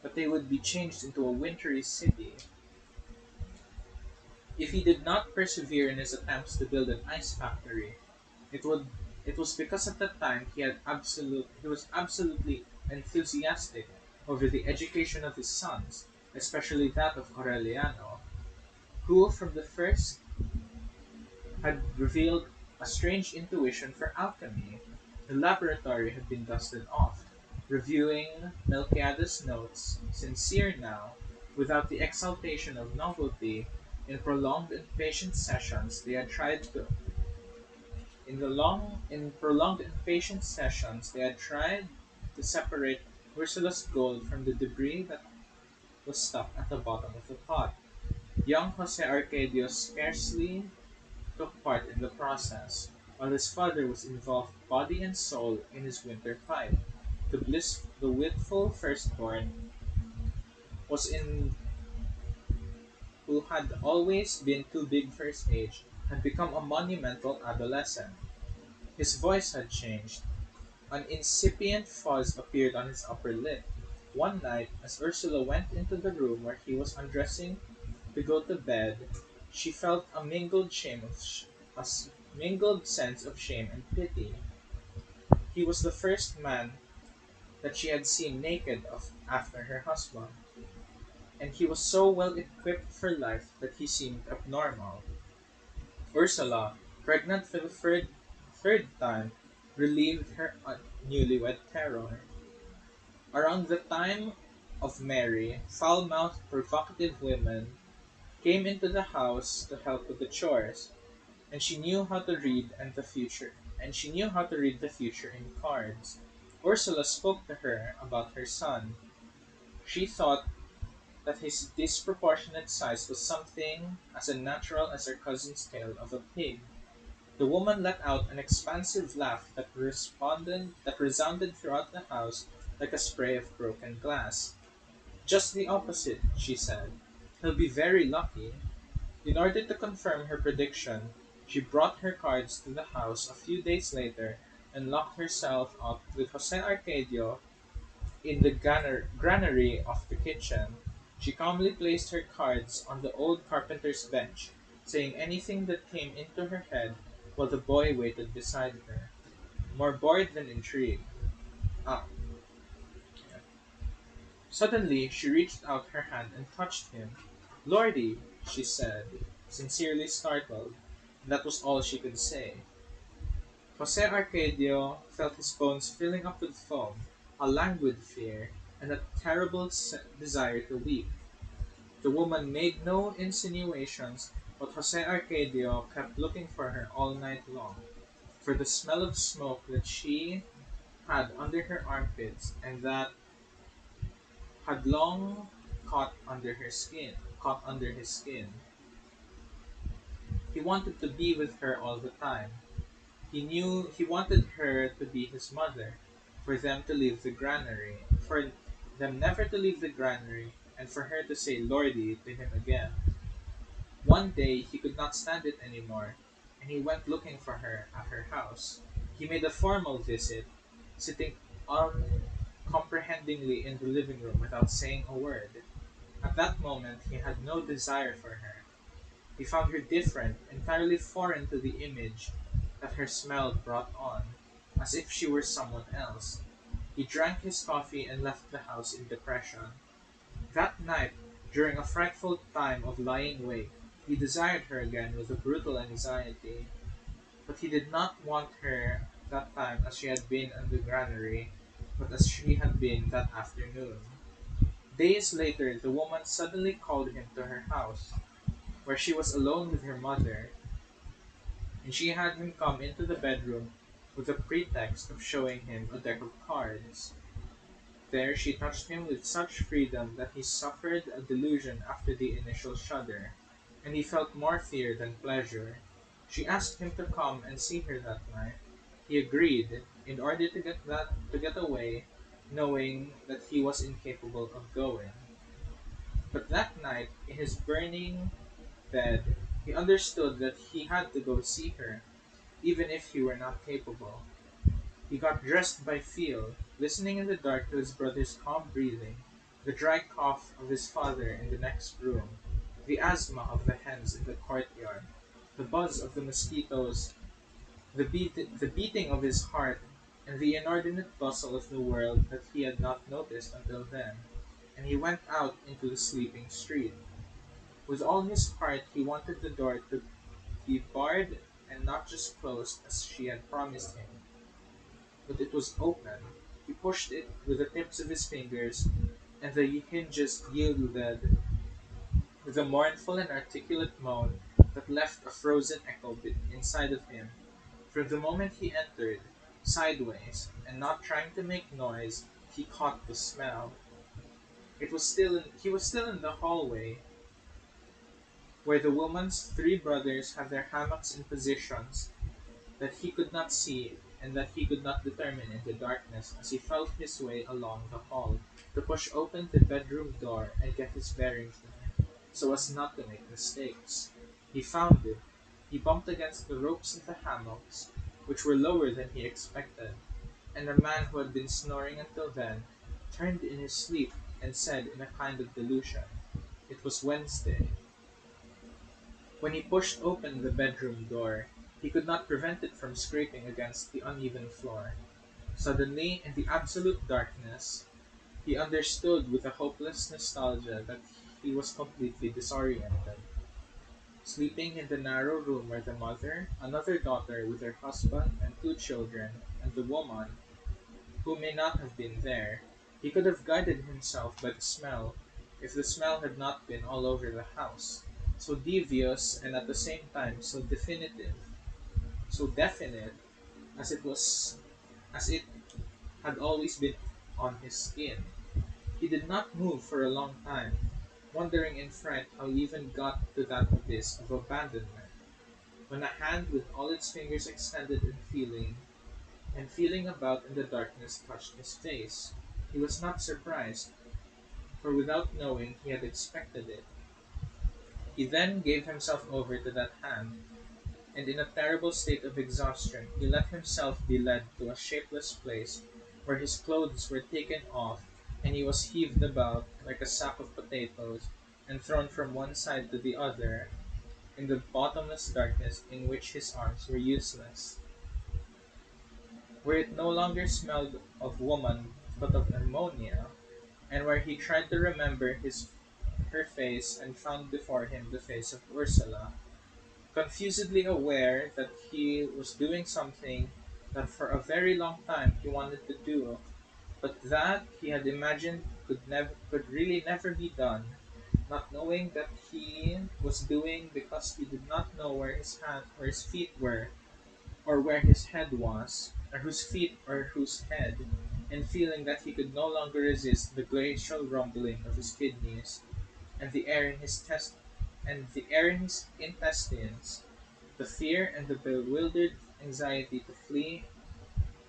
but they would be changed into a wintry city. If he did not persevere in his attempts to build an ice factory, it would it was because at that time he was absolutely enthusiastic over the education of his sons, especially that of Aureliano, who from the first had revealed a strange intuition for alchemy. The laboratory had been dusted off, reviewing Melchiades' notes, sincere now, without the exaltation of novelty. In prolonged and patient sessions they had tried to separate Ursula's gold from the debris that was stuck at the bottom of the pot. Young Jose Arcadio scarcely took part in the process, while his father was involved body and soul in his winter fight. The withful firstborn was in who had always been too big for his age, had become a monumental adolescent. His voice had changed. An incipient fuzz appeared on his upper lip. One night, as Ursula went into the room where he was undressing to go to bed, she felt a mingled sense of shame and pity. He was the first man that she had seen naked after her husband, and he was so well equipped for life that he seemed abnormal. Ursula, pregnant for the third time, relieved her newlywed terror. Around the time of Mary, foul-mouthed, provocative women came into the house to help with the chores, and she knew how to read the future in cards. Ursula spoke to her about her son. She thought that his disproportionate size was something as unnatural as her cousin's tail of a pig. The woman let out an expansive laugh that resounded throughout the house like a spray of broken glass. Just the opposite, she said. He'll be very lucky. In order to confirm her prediction, she brought her cards to the house a few days later and locked herself up with Jose Arcadio in the granary of the kitchen. She calmly placed her cards on the old carpenter's bench, saying anything that came into her head while the boy waited beside her, more bored than intrigued. Ah, yeah. Suddenly she reached out her hand and touched him. "Lordy," she said, sincerely startled. That was all she could say. Jose Arcadio felt his bones filling up with foam, a languid fear, and a terrible desire to weep. The woman made no insinuations, but Jose Arcadio kept looking for her all night long, for the smell of smoke that she had under her armpits and that had long caught under his skin. He wanted to be with her all the time. He knew he wanted her to be his mother, for them never to leave the granary, and for her to say "Lordy" to him again. One day he could not stand it any more, and he went looking for her at her house. He made a formal visit, sitting uncomprehendingly in the living room without saying a word. At that moment he had no desire for her. He found her different, entirely foreign to the image that her smell brought on, as if she were someone else. He drank his coffee and left the house in depression. That night, during a frightful time of lying awake, he desired her again with a brutal anxiety. But he did not want her that time as she had been in the granary, but as she had been that afternoon. Days later, the woman suddenly called him to her house, where she was alone with her mother, and she had him come into the bedroom with the pretext of showing him a deck of cards. There she touched him with such freedom that he suffered a delusion after the initial shudder, and he felt more fear than pleasure. She asked him to come and see her that night. He agreed, in order to get away, knowing that he was incapable of going. But that night, in his burning bed, he understood that he had to go see her, even if he were not capable. He got dressed by feel, listening in the dark to his brother's calm breathing, the dry cough of his father in the next room, the asthma of the hens in the courtyard, the buzz of the mosquitoes, the beating of his heart, and the inordinate bustle of the world that he had not noticed until then. And he went out into the sleeping street. With all his heart he wanted the door to be barred and not just closed as she had promised him. But it was open. He pushed it with the tips of his fingers, and the hinges yielded with a mournful and articulate moan that left a frozen echo inside of him. From the moment he entered, sideways, and not trying to make noise, he caught the smell. He was still in the hallway, where the woman's three brothers had their hammocks in positions that he could not see and that he could not determine in the darkness as he felt his way along the hall to push open the bedroom door and get his bearings there, so as not to make mistakes. He found it. He bumped against the ropes of the hammocks, which were lower than he expected, and a man who had been snoring until then turned in his sleep and said in a kind of delusion, "It was Wednesday." When he pushed open the bedroom door, he could not prevent it from scraping against the uneven floor. Suddenly, in the absolute darkness, he understood with a hopeless nostalgia that he was completely disoriented. Sleeping in the narrow room where the mother, another daughter with her husband and two children, and the woman, who may not have been there, he could have guided himself by the smell, if the smell had not been all over the house, so devious and at the same time so definite as it had always been on his skin. He did not move for a long time, wondering in fright how he even got to that abyss of abandonment, when a hand with all its fingers extended and feeling about in the darkness touched his face. He was not surprised, for without knowing he had expected it. He then gave himself over to that hand, and in a terrible state of exhaustion he let himself be led to a shapeless place where his clothes were taken off and he was heaved about like a sack of potatoes and thrown from one side to the other in the bottomless darkness in which his arms were useless. Where it no longer smelled of woman but of ammonia, and where he tried to remember her face and found before him the face of Ursula, confusedly aware that he was doing something that for a very long time he wanted to do, but that he had imagined could really never be done, not knowing that he was doing because he did not know where his hand or his feet were, or where his head was, or whose feet or whose head, and feeling that he could no longer resist the glacial rumbling of his kidneys and the air in his intestines, the fear and the bewildered anxiety to flee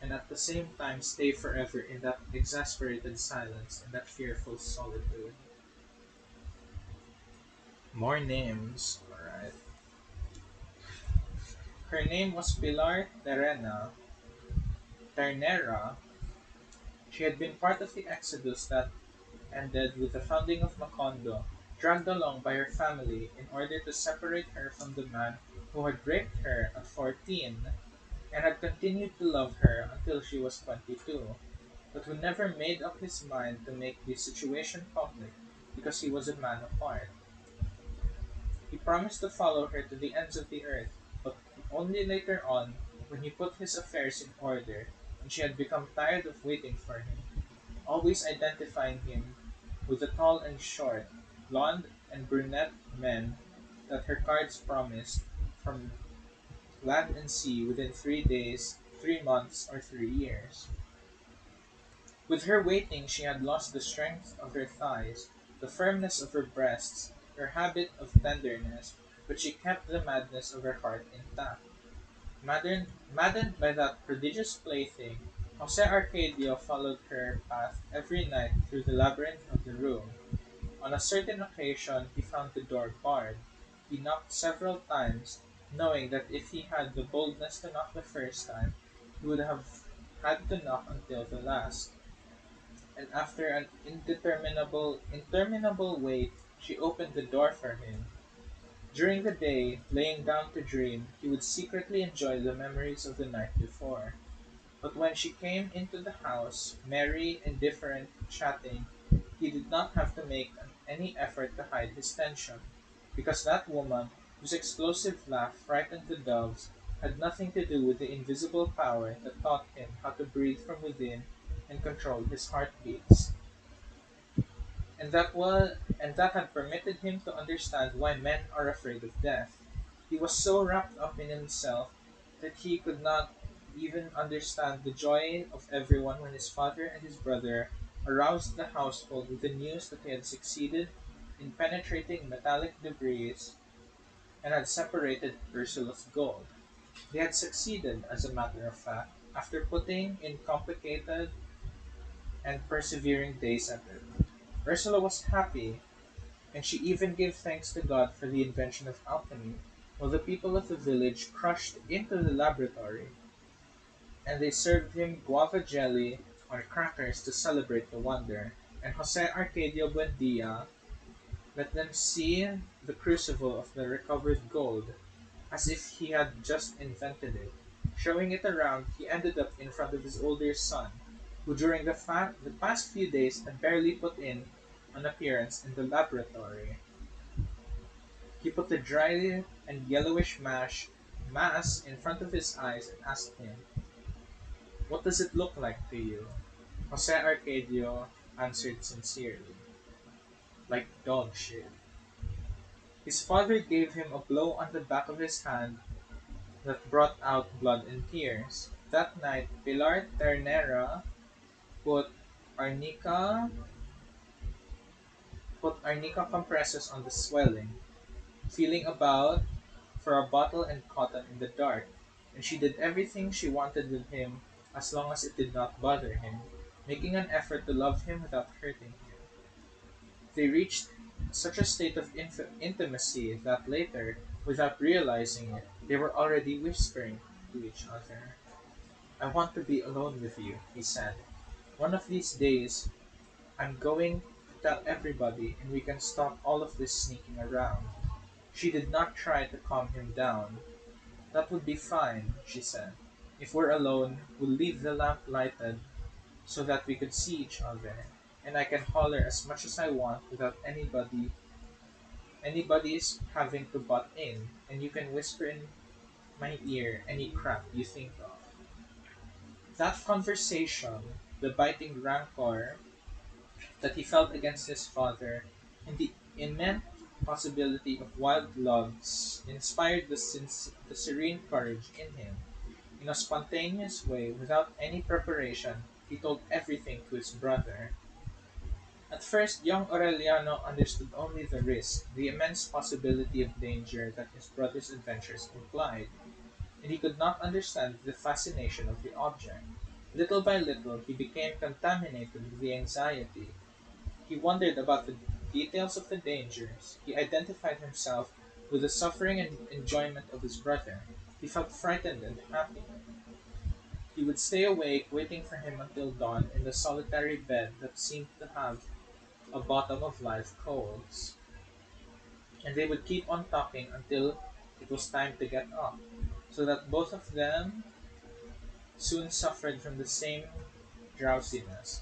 and at the same time stay forever in that exasperated silence and that fearful solitude. More names. Alright. Her name was Pilar Ternera. She had been part of the exodus that ended with the founding of Macondo, dragged along by her family in order to separate her from the man who had raped her at 14 and had continued to love her until she was 22, but who never made up his mind to make the situation public because he was a man apart. He promised to follow her to the ends of the earth, but only later on, when he put his affairs in order and she had become tired of waiting for him, always identifying him with the tall and short, blonde and brunette men that her cards promised from land and sea within 3 days, 3 months, or 3 years. With her waiting she had lost the strength of her thighs, the firmness of her breasts, her habit of tenderness, but she kept the madness of her heart intact. Maddened by that prodigious plaything, Jose Arcadio followed her path every night through the labyrinth of the room. On a certain occasion he found the door barred. He knocked several times, knowing that if he had the boldness to knock the first time, he would have had to knock until the last. And after an interminable wait, she opened the door for him. During the day, laying down to dream, he would secretly enjoy the memories of the night before. But when she came into the house, merry, indifferent, chatting, he did not have to make any effort to hide his tension, because that woman, whose explosive laugh frightened the doves, had nothing to do with the invisible power that taught him how to breathe from within and control his heartbeats, and that had permitted him to understand why men are afraid of death. He was so wrapped up in himself that he could not even understand the joy of everyone when his father and his brother aroused the household with the news that they had succeeded in penetrating metallic debris and had separated Ursula's gold. They had succeeded, as a matter of fact, after putting in complicated and persevering days at it. Ursula was happy, and she even gave thanks to God for the invention of alchemy, while the people of the village crushed into the laboratory, and they served him guava jelly or crackers to celebrate the wonder, and Jose Arcadio Buendia let them see the crucible of the recovered gold, as if he had just invented it. Showing it around, he ended up in front of his older son, who during the past few days had barely put in an appearance in the laboratory. He put the dry and yellowish mass in front of his eyes and asked him, "What does it look like to you?" Jose Arcadio answered sincerely, "Like dog shit." His father gave him a blow on the back of his hand that brought out blood and tears. That night, Pilar Ternera put arnica arnica compresses on the swelling, feeling about for a bottle and cotton in the dark, and she did everything she wanted with him as long as it did not bother him, making an effort to love him without hurting him. They reached such a state of intimacy that later, without realizing it, they were already whispering to each other. "I want to be alone with you," he said. "One of these days, I'm going to tell everybody and we can stop all of this sneaking around." She did not try to calm him down. "That would be fine," she said. "If we're alone, we'll leave the lamp lighted so that we could see each other, and I can holler as much as I want without anybody's having to butt in, and you can whisper in my ear any crap you think of." That conversation, the biting rancor that he felt against his father, and the immense possibility of wild loves inspired the serene courage in him. In a spontaneous way, without any preparation, he told everything to his brother. At first, young Aureliano understood only the risk, the immense possibility of danger that his brother's adventures implied, and he could not understand the fascination of the object. Little by little, he became contaminated with the anxiety. He wondered about the details of the dangers. He identified himself with the suffering and enjoyment of his brother. He felt frightened and happy. He would stay awake, waiting for him until dawn in the solitary bed that seemed to have a bottom of live coals. And they would keep on talking until it was time to get up, so that both of them soon suffered from the same drowsiness,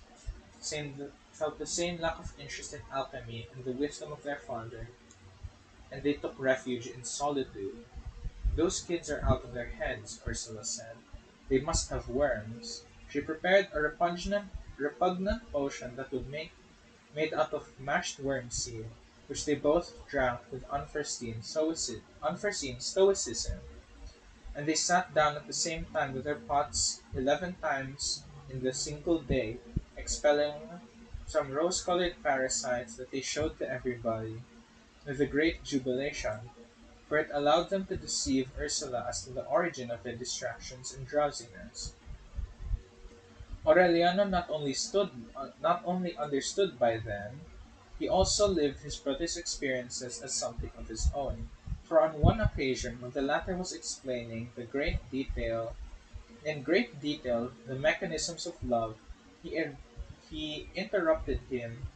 felt the same lack of interest in alchemy and the wisdom of their father, and they took refuge in solitude. "Those kids are out of their heads," Ursula said. "They must have worms." She prepared a repugnant potion that would make made out of mashed worm seed, which they both drank with unforeseen stoicism, and they sat down at the same time with their pots 11 times in the single day, expelling some rose-colored parasites that they showed to everybody with a great jubilation, for it allowed them to deceive Ursula as to the origin of their distractions and drowsiness. Aureliano not only understood by then, he also lived his brother's experiences as something of his own. For on one occasion, when the latter was explaining in great detail, the mechanisms of love, he interrupted him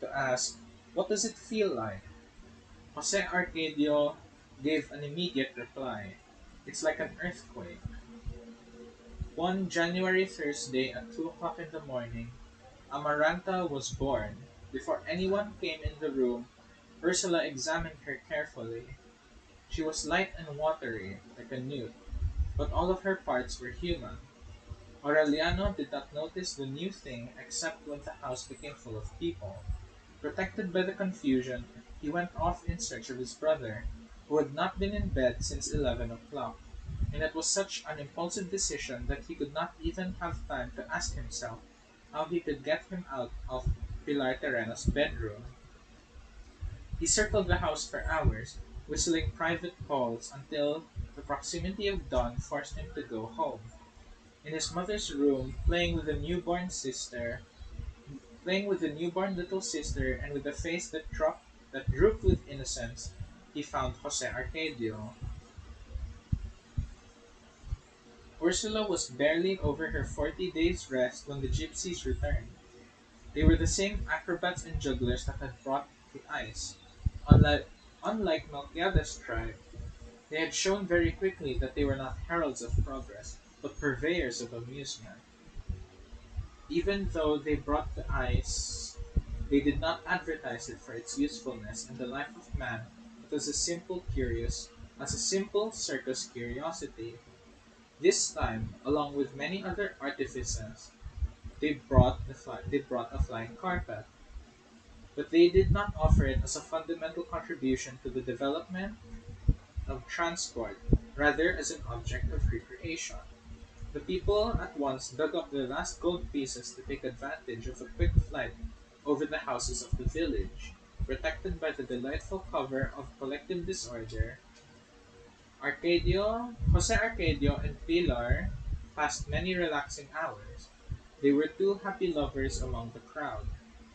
to ask, "What does it feel like?" Jose Arcadio gave an immediate reply. "It's like an earthquake." One January Thursday at 2 o'clock in the morning, Amaranta was born. Before anyone came in the room, Ursula examined her carefully. She was light and watery, like a newt, but all of her parts were human. Aureliano did not notice the new thing except when the house became full of people. Protected by the confusion, he went off in search of his brother, who had not been in bed since 11 o'clock, and it was such an impulsive decision that he could not even have time to ask himself how he could get him out of Pilar Tereno's bedroom. He circled the house for hours, whistling private calls until the proximity of dawn forced him to go home. In his mother's room, playing with the newborn little sister, and with a face that drooped with innocence, he found Jose Arcadio. Ursula was barely over her 40 days' rest when the gypsies returned. They were the same acrobats and jugglers that had brought the ice. Unlike, unlike Melquiades' tribe, they had shown very quickly that they were not heralds of progress, but purveyors of amusement. Even though they brought the ice, they did not advertise it for its usefulness in the life of man, but as a simple circus curiosity. This time, along with many other artifices, they brought a flying carpet, but they did not offer it as a fundamental contribution to the development of transport, rather as an object of recreation. The people at once dug up the last gold pieces to take advantage of a quick flight over the houses of the village. Protected by the delightful cover of collective disorder, Jose Arcadio and Pilar passed many relaxing hours. They were two happy lovers among the crowd,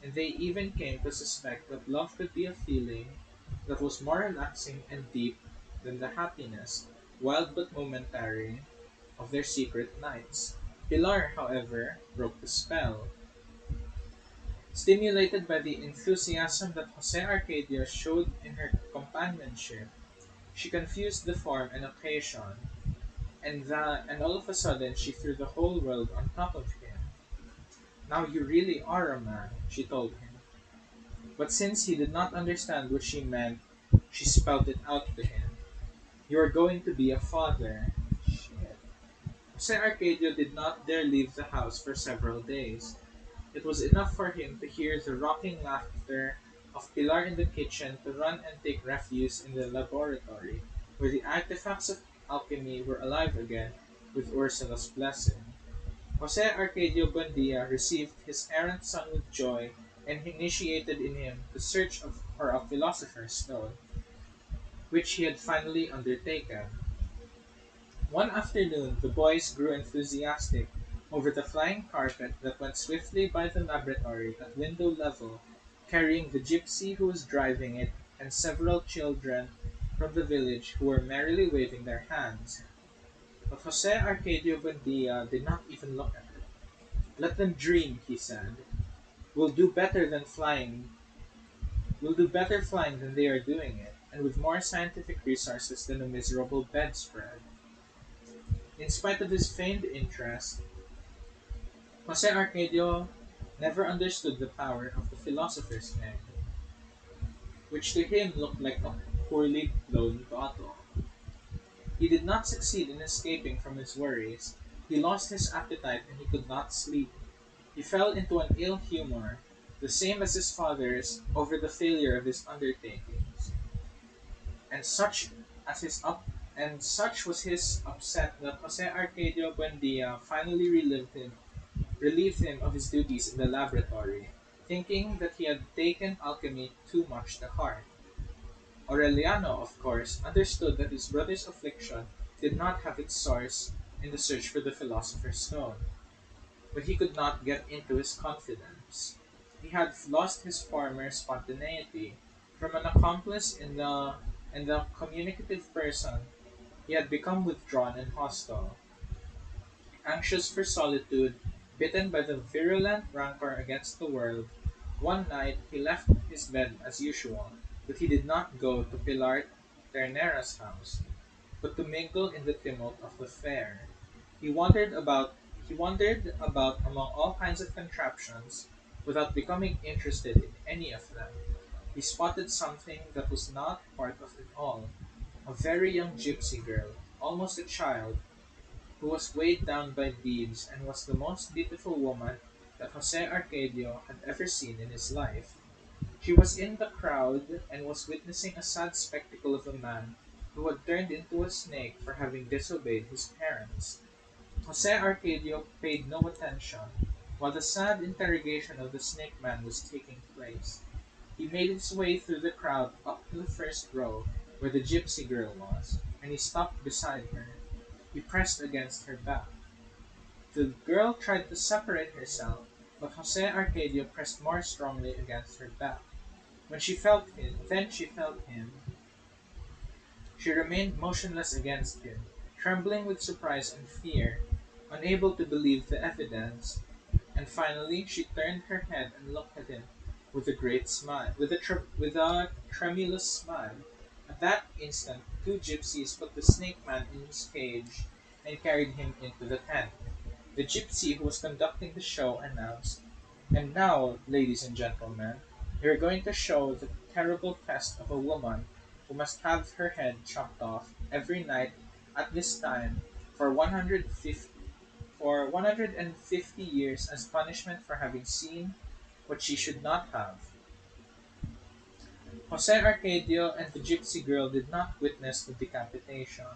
and they even came to suspect that love could be a feeling that was more relaxing and deep than the happiness, wild but momentary, of their secret nights. Pilar, however, broke the spell. Stimulated by the enthusiasm that Jose Arcadia showed in her companionship, she confused the form and occasion, and all of a sudden she threw the whole world on top of him. "Now you really are a man," she told him. But since he did not understand what she meant, she spelled it out to him. "You are going to be a father." Shit. Jose Arcadio did not dare leave the house for several days. It was enough for him to hear the rocking laughter of Pilar in the kitchen to run and take refuge in the laboratory, where the artifacts of alchemy were alive again with Ursula's blessing. Jose Arcadio Buendia received his errant son with joy and initiated in him the search for a philosopher's stone, which he had finally undertaken. One afternoon the boys grew enthusiastic over the flying carpet that went swiftly by the laboratory at window level, carrying the gypsy who was driving it and several children from the village who were merrily waving their hands. But Jose Arcadio Buendia did not even look at it. "Let them dream," he said. "We'll do better than flying. We'll do better flying than they are doing it, and with more scientific resources than a miserable bedspread." In spite of his feigned interest, Jose Arcadio never understood the power of the philosopher's egg, which to him looked like a poorly blown bottle. He did not succeed in escaping from his worries. He lost his appetite and he could not sleep. He fell into an ill humor, the same as his father's, over the failure of his undertakings. And such was his upset that Jose Arcadio Buendia finally relived him relieved him of his duties in the laboratory, thinking that he had taken alchemy too much to heart. Aureliano, of course, understood that his brother's affliction did not have its source in the search for the Philosopher's Stone, but he could not get into his confidence. He had lost his former spontaneity. From an accomplice in the communicative person, he had become withdrawn and hostile. Anxious for solitude, bitten by the virulent rancor against the world, one night he left his bed as usual, but he did not go to Pilar Ternera's house, but to mingle in the tumult of the fair. He wandered about he wandered about among all kinds of contraptions without becoming interested in any of them. He spotted something that was not part of it all. A very young gypsy girl, almost a child, who was weighed down by beads and was the most beautiful woman that Jose Arcadio had ever seen in his life. She was in the crowd and was witnessing a sad spectacle of a man who had turned into a snake for having disobeyed his parents. Jose Arcadio paid no attention while the sad interrogation of the snake man was taking place. He made his way through the crowd up to the first row where the gypsy girl was, and he stopped beside her. He pressed against her back. The girl tried to separate herself, but Jose Arcadio pressed more strongly against her back. Then she felt him. She remained motionless against him, trembling with surprise and fear, unable to believe the evidence, and finally she turned her head and looked at him with a great smile, with a tremulous smile. At that instant, two gypsies put the snake man in his cage and carried him into the tent. The gypsy who was conducting the show announced, "And now, ladies and gentlemen, we are going to show the terrible test of a woman who must have her head chopped off every night at this time for 150 years as punishment for having seen what she should not have." Jose Arcadio and the gypsy girl did not witness the decapitation.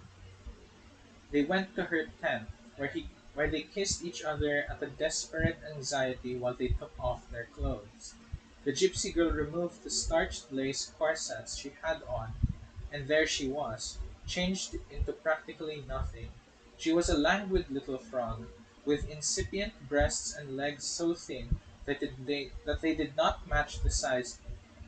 They went to her tent, where they kissed each other at a desperate anxiety while they took off their clothes. The gypsy girl removed the starched lace corsets she had on, and there she was, changed into practically nothing. She was a languid little frog, with incipient breasts and legs so thin that they did not match the size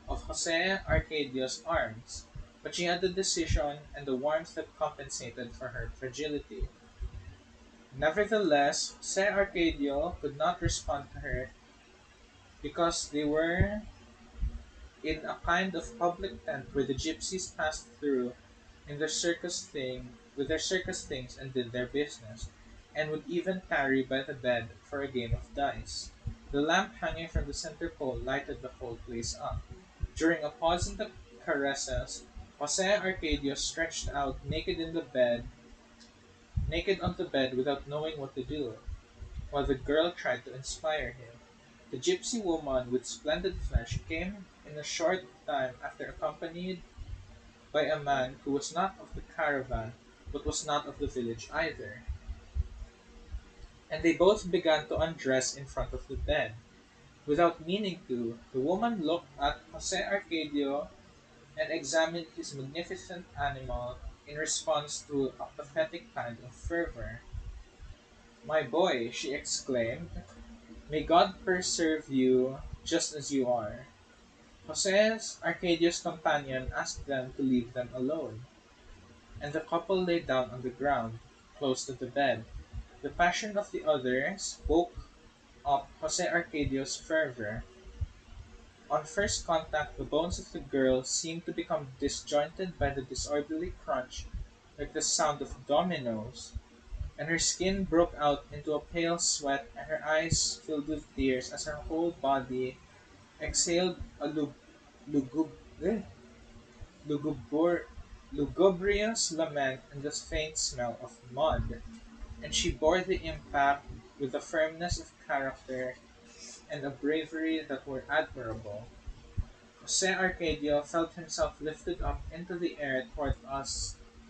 of Jose Arcadio's arms, but she had the decision and the warmth that compensated for her fragility. Nevertheless, Jose Arcadio could not respond to her because they were in a kind of public tent where the gypsies passed through in their circus thing with their circus things and did their business, and would even tarry by the bed for a game of dice. The lamp hanging from the center pole lighted the whole place up. During a pause in the caresses, Jose Arcadio stretched out naked on the bed without knowing what to do, while the girl tried to inspire him. The gypsy woman with splendid flesh came in a short time after, accompanied by a man who was not of the caravan, but was not of the village either, and they both began to undress in front of the bed. Without meaning to, the woman looked at Jose Arcadio and examined his magnificent animal in response to a pathetic kind of fervor. "My boy," she exclaimed, "may God preserve you just as you are." Jose Arcadio's companion asked them to leave them alone, and the couple lay down on the ground, close to the bed. The passion of the others woke up Jose Arcadio's fervor. On first contact, the bones of the girl seemed to become disjointed by the disorderly crunch, like the sound of dominoes, and her skin broke out into a pale sweat, and her eyes filled with tears as her whole body exhaled a lugub- eh, lugubur- lugubrious lament and the faint smell of mud. And she bore the impact with a firmness of character and a bravery that were admirable. Jose Arcadio felt himself lifted up into the air toward a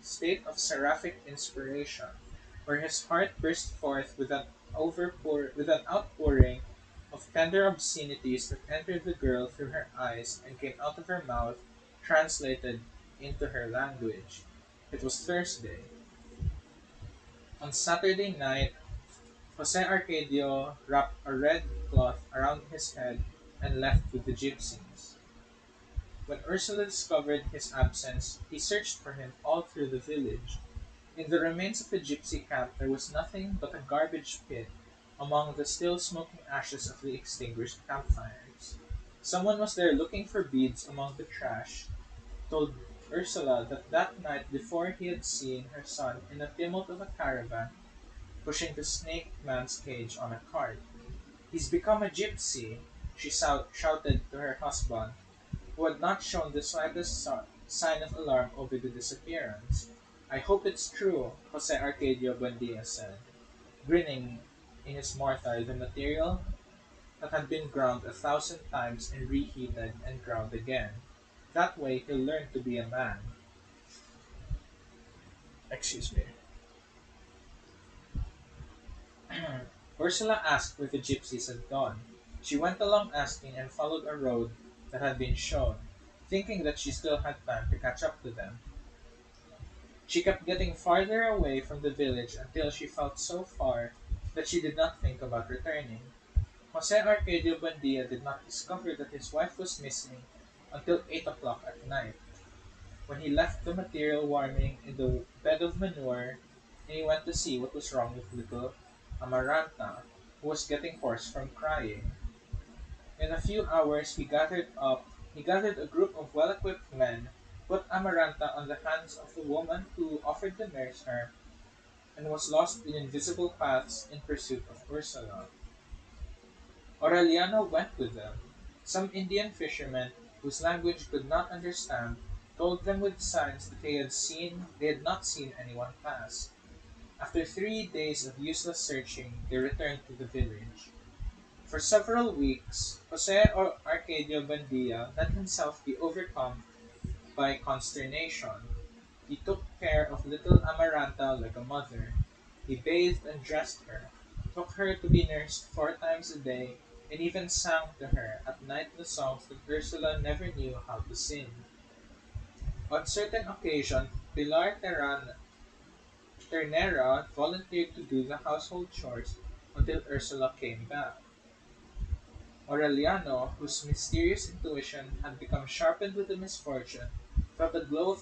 state of seraphic inspiration. where his heart burst forth with an outpouring of tender obscenities that entered the girl through her eyes and came out of her mouth, translated into her language. It was Thursday. On Saturday night, Jose Arcadio wrapped a red cloth around his head and left with the gypsies. When Ursula discovered his absence, he searched for him all through the village. In the remains of the gypsy camp there was nothing but a garbage pit among the still smoking ashes of the extinguished campfires. Someone was there looking for beads among the trash, told Ursula that that night before he had seen her son in the tumult of a caravan pushing the snake man's cage on a cart. "He's become a gypsy," she shouted to her husband, who had not shown the slightest sign of alarm over the disappearance. "I hope it's true," Jose Arcadio Buendia said, grinning in his mortar the material that had been ground 1,000 times and reheated and ground again. "That way he'll learn to be a man." Excuse me. Ursula asked where the gypsies had gone. She went along asking and followed a road that had been shown, thinking that she still had time to catch up to them. She kept getting farther away from the village until she felt so far that she did not think about returning. Jose Arcadio Buendia did not discover that his wife was missing until 8 o'clock at night, when he left the material warming in the bed of manure, and he went to see what was wrong with little Amaranta, who was getting hoarse from crying. In a few hours he gathered a group of well-equipped men, put Amaranta on the hands of the woman who offered to nurse her, and was lost in invisible paths in pursuit of Ursula. Aureliano went with them. Some Indian fishermen, whose language he could not understand, told them with signs that they had not seen anyone pass. After 3 days of useless searching, they returned to the village. For several weeks, Arcadio Buendia let himself be overcome by consternation. He took care of little Amaranta like a mother. He bathed and dressed her, took her to be nursed 4 times a day, and even sang to her at night the songs that Ursula never knew how to sing. On certain occasions, Ternera volunteered to do the household chores until Ursula came back. Aureliano, whose mysterious intuition had become sharpened with the misfortune, felt a glow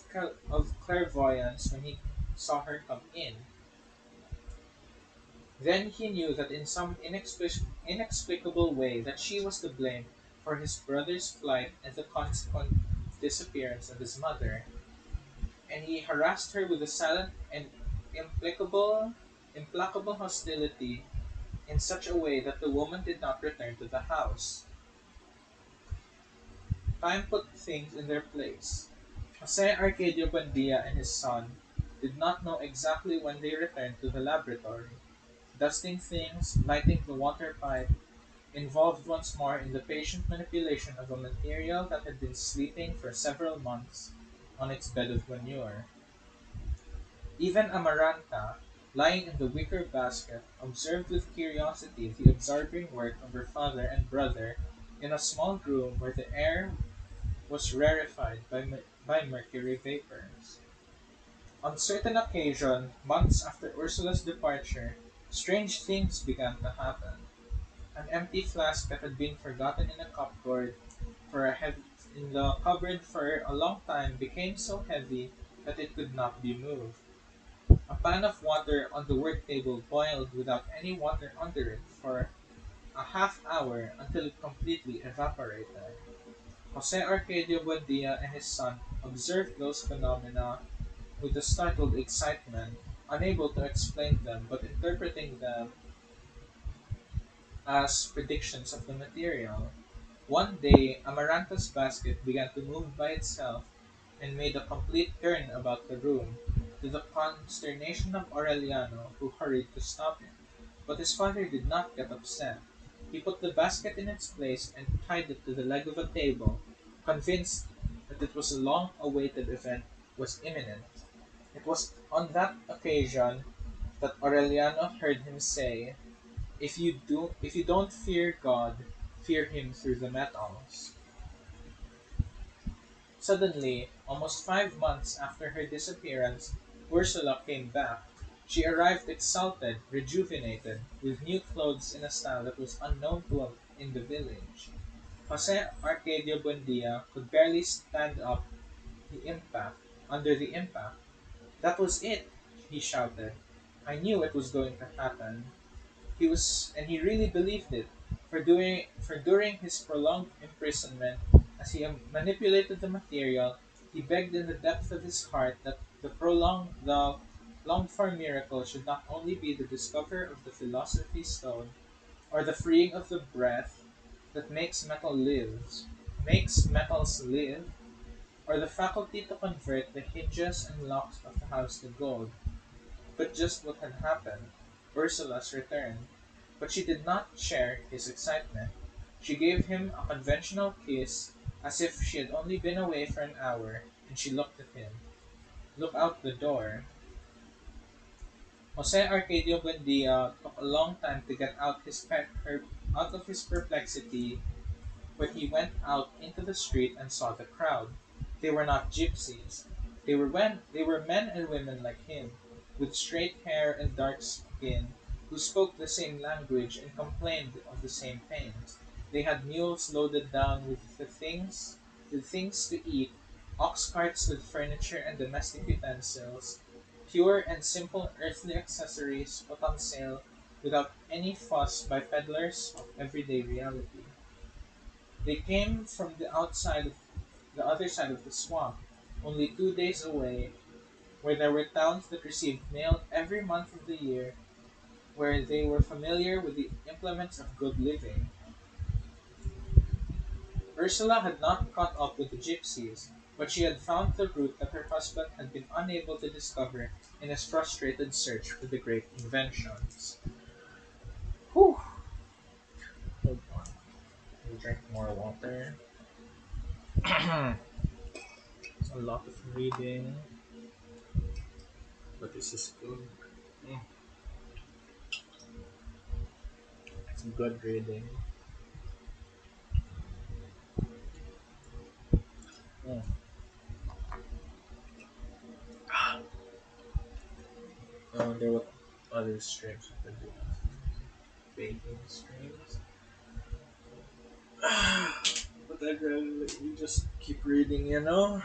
of clairvoyance when he saw her come in. Then he knew that in some inexplicable way that she was to blame for his brother's flight and the consequent disappearance of his mother, and he harassed her with a silent and implacable hostility in such a way that the woman did not return to the house. Time put things in their place. Jose Arcadio Buendia and his son did not know exactly when they returned to the laboratory. Dusting things, lighting the water pipe, involved once more in the patient manipulation of a material that had been sleeping for several months on its bed of manure. Even Amaranta, lying in the wicker basket, observed with curiosity the absorbing work of her father and brother in a small room where the air was rarefied by mercury vapors. On certain occasion, months after Ursula's departure, strange things began to happen. An empty flask that had been forgotten in a cupboard in the cupboard for a long time became so heavy that it could not be moved. A pan of water on the work table boiled without any water under it for a half hour until it completely evaporated. Jose Arcadio Buendia and his son observed those phenomena with a startled excitement, unable to explain them but interpreting them as predictions of the material. One day, Amaranta's basket began to move by itself and made a complete turn about the room, to the consternation of Aureliano, who hurried to stop it. But his father did not get upset. He put the basket in its place and tied it to the leg of a table, convinced that it was a long-awaited event was imminent. It was on that occasion that Aureliano heard him say, if you don't fear God, fear him through the metals. Suddenly, almost 5 months after her disappearance, Ursula came back. She arrived exalted, rejuvenated, with new clothes in a style that was unknown in the village. Jose Arcadio Buendia could barely stand up the impact under the impact. That was it, he shouted. I knew it was going to happen. He really believed it. For during his prolonged imprisonment, as he manipulated the material, he begged in the depth of his heart that the longed for miracle should not only be the discoverer of the philosophy stone, or the freeing of the breath that makes metals live, or the faculty to convert the hinges and locks of the house to gold, but just what had happened, Ursula's return. But she did not share his excitement. She gave him a conventional kiss, as if she had only been away for an hour, and she looked at him. Looked out the door. Jose Arcadio Buendia took a long time to get out of his perplexity when he went out into the street and saw the crowd. They were not gypsies. They were men and women like him, with straight hair and dark skin, who spoke the same language and complained of the same pains. They had mules loaded down with things to eat, ox carts with furniture and domestic utensils, pure and simple earthly accessories put on sale without any fuss by peddlers of everyday reality. They came from the other side of the swamp, only 2 days away, where there were towns that received mail every month of the year, where they were familiar with the implements of good living. Ursula had not caught up with the gypsies, but she had found the route that her husband had been unable to discover in his frustrated search for the great inventions. Whew! Hold on. Let me drink more water. A lot of reading, but this is good. Mm, it's good reading. Mm. I wonder what other streams I could do. Baking streams. But I'd rather let you just keep reading, you know?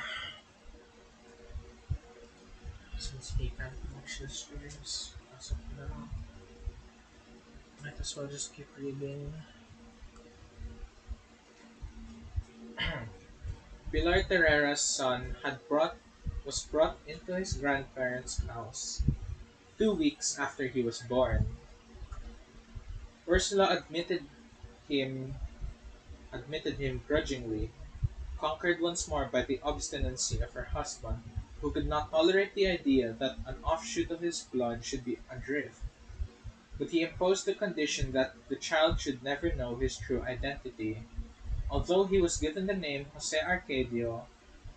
Since he can't watch the streams as of now, might as well just keep reading. Pilar Terrera's son was brought into his grandparents' house 2 weeks after he was born. Ursula him admitted him grudgingly, conquered once more by the obstinacy of her husband, who could not tolerate the idea that an offshoot of his blood should be adrift. But he imposed the condition that the child should never know his true identity. Although he was given the name Jose Arcadio,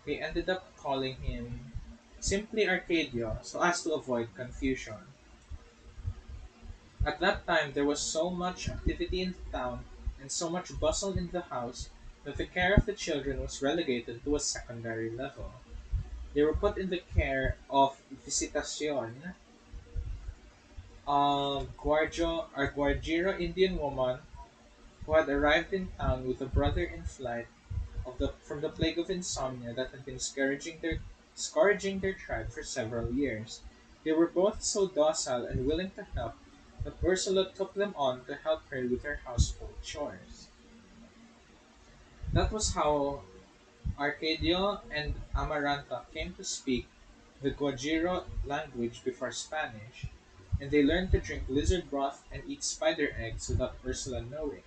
they ended up calling him simply Arcadio so as to avoid confusion. At that time there was so much activity in the town and so much bustle in the house that the care of the children was relegated to a secondary level. They were put in the care of Visitacion, a Guajiro Indian woman who had arrived in town with a brother in flight from the plague of insomnia that had been scourging their tribe for several years. They were both so docile and willing to help that Ursula took them on to help her with her household chores. That was how Arcadio and Amaranta came to speak the Guajiro language before Spanish, and they learned to drink lizard broth and eat spider eggs without Ursula knowing,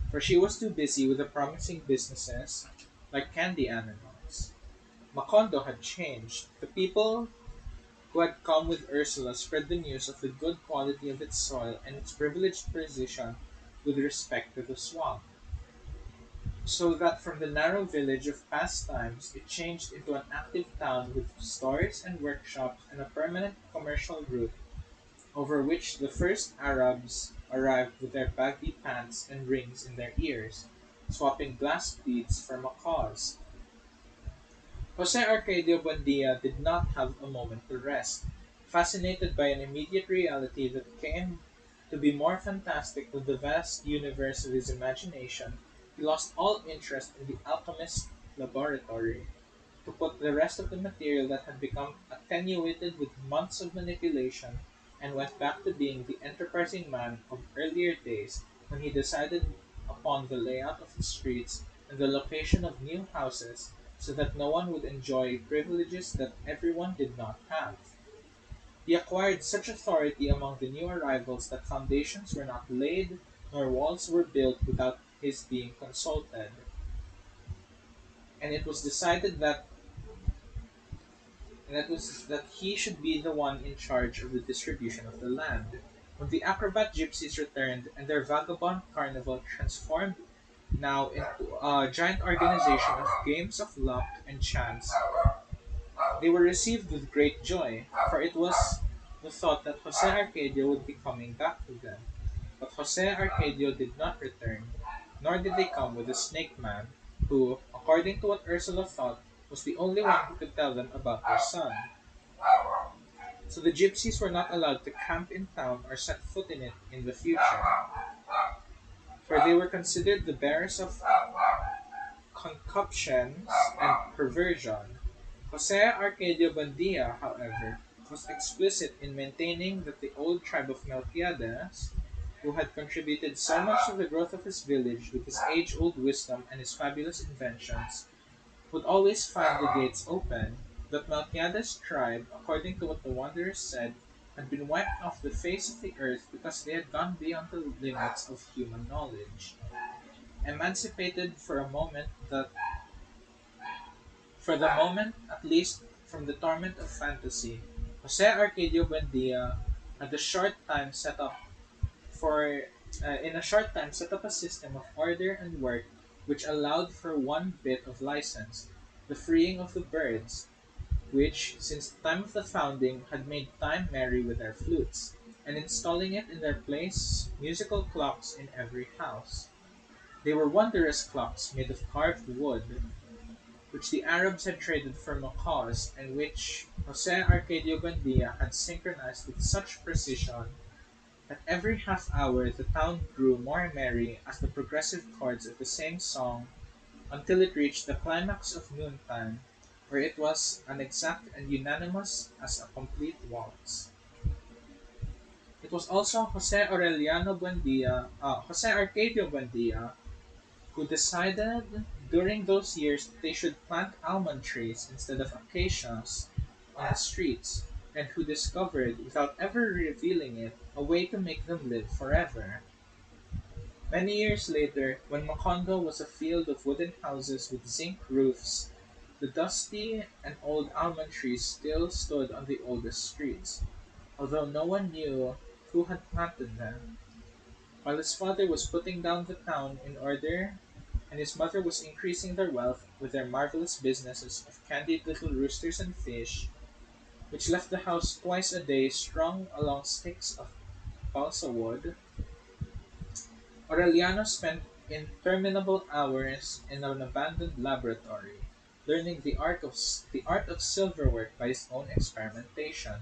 for she was too busy with the promising businesses like candy animals. Macondo had changed. The people who had come with Ursula spread the news of the good quality of its soil and its privileged position with respect to the swamp, so that from the narrow village of past times it changed into an active town with stores and workshops and a permanent commercial route over which the first Arabs arrived with their baggy pants and rings in their ears, swapping glass beads for macaws. Jose Arcadio Buendia did not have a moment to rest. Fascinated by an immediate reality that came to be more fantastic than the vast universe of his imagination, he lost all interest in the alchemist's laboratory. To put the rest of the material that had become attenuated with months of manipulation, and went back to being the enterprising man of earlier days when he decided upon the layout of the streets and the location of new houses so that no one would enjoy privileges that everyone did not have. He acquired such authority among the new arrivals that foundations were not laid nor walls were built without his being consulted, and it was decided that he should be the one in charge of the distribution of the land. When the acrobat gypsies returned and their vagabond carnival transformed now into a giant organization of games of luck and chance, they were received with great joy, for it was the thought that Jose Arcadio would be coming back to them. But Jose Arcadio did not return, nor did they come with the snake man, who, according to what Ursula thought, was the only one who could tell them about their son. So the gypsies were not allowed to camp in town or set foot in it in the future, for they were considered the bearers of concoctions and perversion. Jose Arcadio Bandia, however, was explicit in maintaining that the old tribe of Melquiades, who had contributed so much to the growth of his village with his age-old wisdom and his fabulous inventions, would always find the gates open, that Melquiades' tribe, according to what the wanderers said, had been wiped off the face of the earth because they had gone beyond the limits of human knowledge. Emancipated for the moment at least, from the torment of fantasy, Jose Arcadio Buendia had a short time set up for in a short time set up a system of order and work which allowed for one bit of license, the freeing of the birds, which, since the time of the founding, had made time merry with their flutes, and installing it in their place musical clocks in every house. They were wondrous clocks made of carved wood, which the Arabs had traded for macaws, and which Jose Arcadio Buendia had synchronized with such precision that every half hour the town grew more merry as the progressive chords of the same song until it reached the climax of noontime, where it was as exact and unanimous as a complete waltz. It was also Jose Arcadio Buendia, who decided during those years that they should plant almond trees instead of acacias on the streets, and who discovered, without ever revealing it, a way to make them live forever. Many years later, when Macondo was a field of wooden houses with zinc roofs, the dusty and old almond trees still stood on the oldest streets, although no one knew who had planted them. While his father was putting down the town in order and his mother was increasing their wealth with their marvelous businesses of candied little roosters and fish, which left the house twice a day strung along sticks of balsa wood, Aureliano spent interminable hours in an abandoned laboratory, learning the art of silverwork by his own experimentation.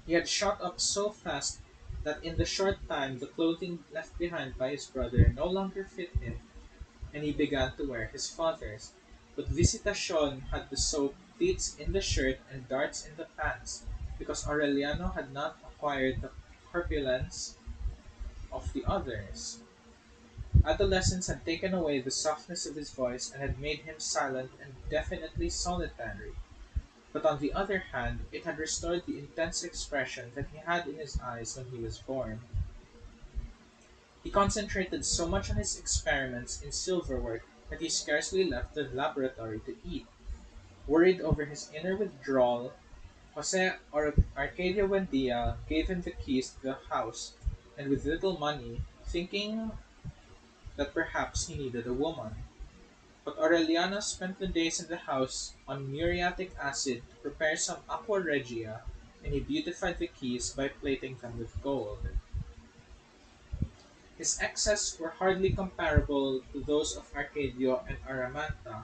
He had shot up so fast that in the short time the clothing left behind by his brother no longer fit him, and he began to wear his father's. But Visitacion had to sew pleats in the shirt and darts in the pants, because Aureliano had not acquired the corpulence of the others. Adolescence had taken away the softness of his voice and had made him silent and definitely solitary, but on the other hand it had restored the intense expression that he had in his eyes when he was born. He concentrated so much on his experiments in silverwork that he scarcely left the laboratory to eat. Worried over his inner withdrawal, Arcadio Buendia gave him the keys to the house, and with little money, thinking that perhaps he needed a woman. But Aureliano spent the days in the house on muriatic acid to prepare some aqua regia, and he beautified the keys by plating them with gold. His excess were hardly comparable to those of Arcadio and Aramanta,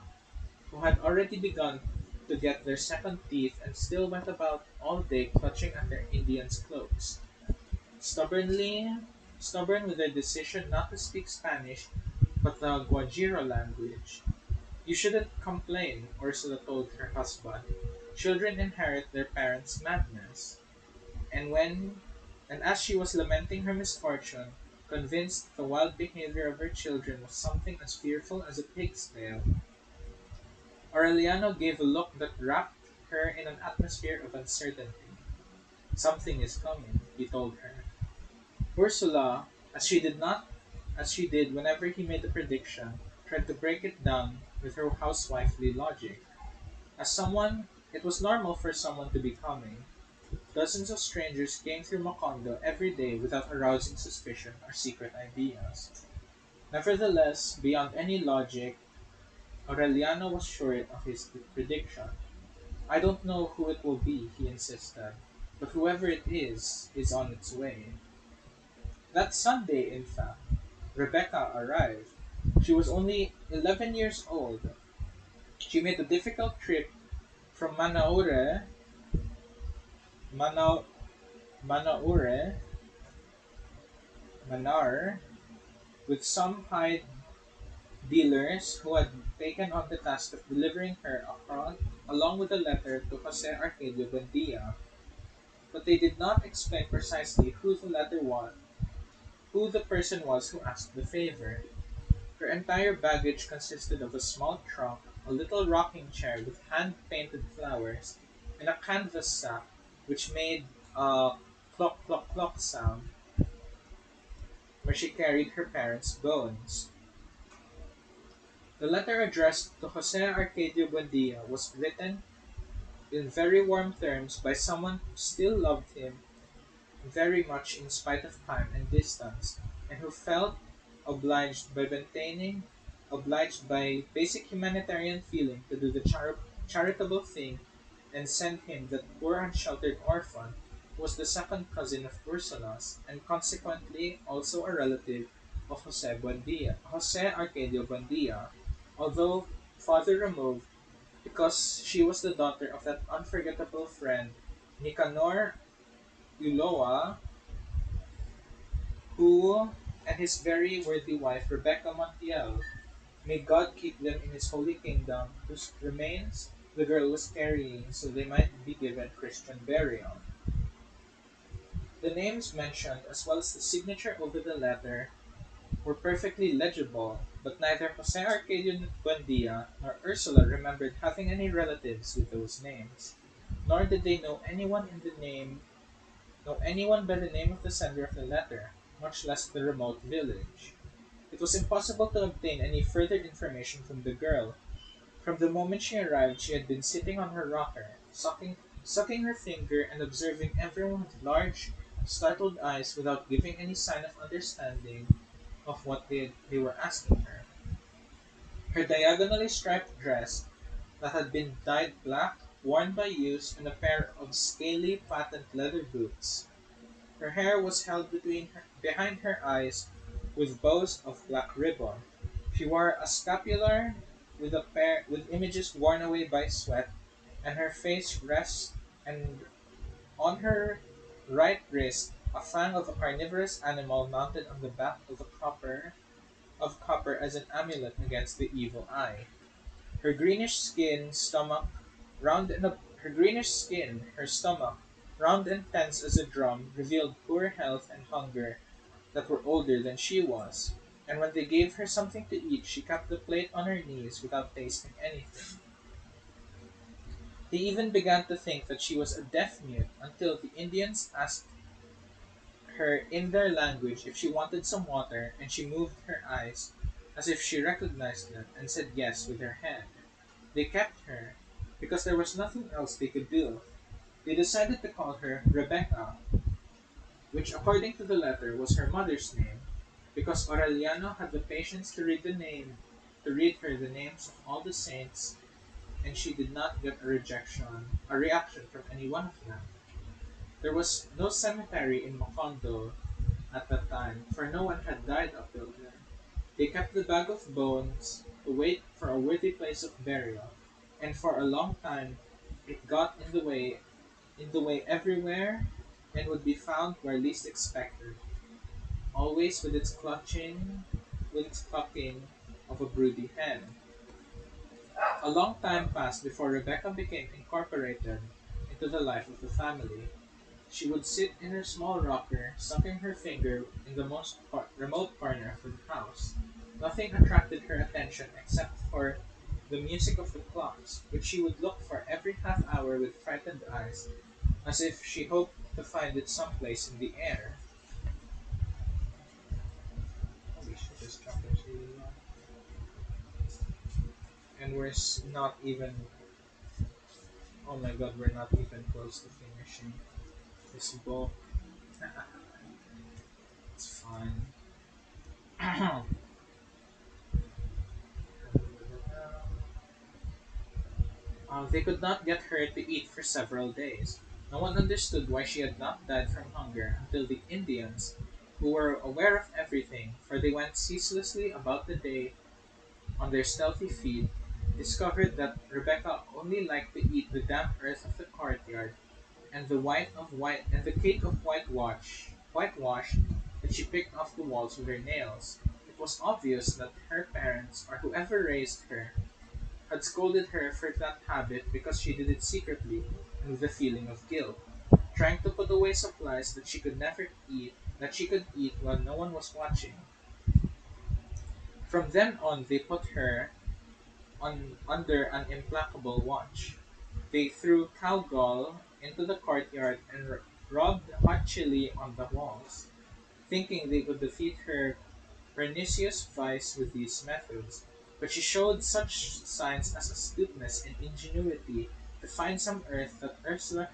who had already begun to get their second teeth and still went about all day clutching at their Indians' cloaks. Stubbornly stubborn with their decision not to speak Spanish, but the Guajiro language. You shouldn't complain, Ursula told her husband. Children inherit their parents' madness. And when and as she was lamenting her misfortune, convinced the wild behavior of her children was something as fearful as a pig's tail, Aureliano gave a look that wrapped her in an atmosphere of uncertainty. Something is coming, he told her. Ursula, as she did whenever he made a prediction, tried to break it down with her housewifely logic. It was normal for someone to be coming. Dozens of strangers came through Macondo every day without arousing suspicion or secret ideas. Nevertheless, beyond any logic, Aureliano was sure of his prediction. I don't know who it will be, he insisted, but whoever it is on its way. That Sunday, in fact, Rebecca arrived. She was only 11 years old. She made the difficult trip from Mana, Manaure, Manar, with some hide dealers who had taken on the task of delivering her along with a letter to Jose Arcadio Buendia. But they did not explain precisely who the person was who asked the favor. Her entire baggage consisted of a small trunk, a little rocking chair with hand-painted flowers, and a canvas sack which made a clock clock clock sound where she carried her parents' bones. The letter addressed to Jose Arcadio Buendia was written in very warm terms by someone who still loved him very much in spite of time and distance, and who felt obliged by maintaining, obliged by basic humanitarian feeling to do the charitable thing and send him, that poor unsheltered orphan, who was the second cousin of Ursula's, and consequently also a relative of Jose Arcadio Buendia, although farther removed, because she was the daughter of that unforgettable friend, Nicanor Ulloa, who and his very worthy wife Rebecca Montiel, may God keep them in his holy kingdom, whose remains the girl was carrying so they might be given Christian burial. The names mentioned, as well as the signature over the letter, were perfectly legible, but neither Jose Arcadio Buendia nor Ursula remembered having any relatives with those names, nor did they know anyone by the name of the sender of the letter, much less the remote village. It was impossible to obtain any further information from the girl. From the moment she arrived, she had been sitting on her rocker, sucking her finger and observing everyone with large, startled eyes without giving any sign of understanding of what they were asking her. Her diagonally striped dress, that had been dyed black, worn by use, and a pair of scaly patent leather boots. Her hair was held behind her eyes with bows of black ribbon. She wore a scapular with images worn away by sweat, and her face rests and on her right wrist a fang of a carnivorous animal mounted on the back of copper as an amulet against the evil eye. Her greenish skin, stomach, her greenish skin, her stomach, round and tense as a drum, revealed poor health and hunger that were older than she was. And when they gave her something to eat, she kept the plate on her knees without tasting anything. They even began to think that she was a deaf mute until the Indians asked her in their language if she wanted some water, and she moved her eyes as if she recognized them and said yes with her head. They kept her because there was nothing else they could do. They decided to call her Rebecca, which according to the letter was her mother's name, because Aureliano had the patience to read her the names of all the saints, and she did not get a reaction from any one of them. There was no cemetery in Macondo at that time, for no one had died up till then. They kept the bag of bones to wait for a worthy place of burial, and for a long time it got in the way everywhere, and would be found where least expected, always with its clucking of a broody hen. A long time passed before Rebecca became incorporated into the life of the family. She would sit in her small rocker, sucking her finger in the most remote corner of the house. Nothing attracted her attention except for the music of the clocks, which she would look for every half hour with frightened eyes, as if she hoped to find it someplace in the air. Holy shit, this chapter's really long. And not even, oh my god, we're not even close to finishing this book. It's fine. They could not get her to eat for several days. No one understood why she had not died from hunger until the Indians, who were aware of everything, for they went ceaselessly about the day on their stealthy feet, discovered that Rebecca only liked to eat the damp earth of the courtyard and the cake of whitewash that she picked off the walls with her nails. It was obvious that her parents, or whoever raised her, had scolded her for that habit because she did it secretly and with a feeling of guilt, trying to put away supplies that she could eat while no one was watching. From then on, they put her under an implacable watch. They threw cow gall into the courtyard and rubbed hot chili on the walls, thinking they could defeat her pernicious vice with these methods. But she showed such signs as astuteness and ingenuity to find some earth that Ursula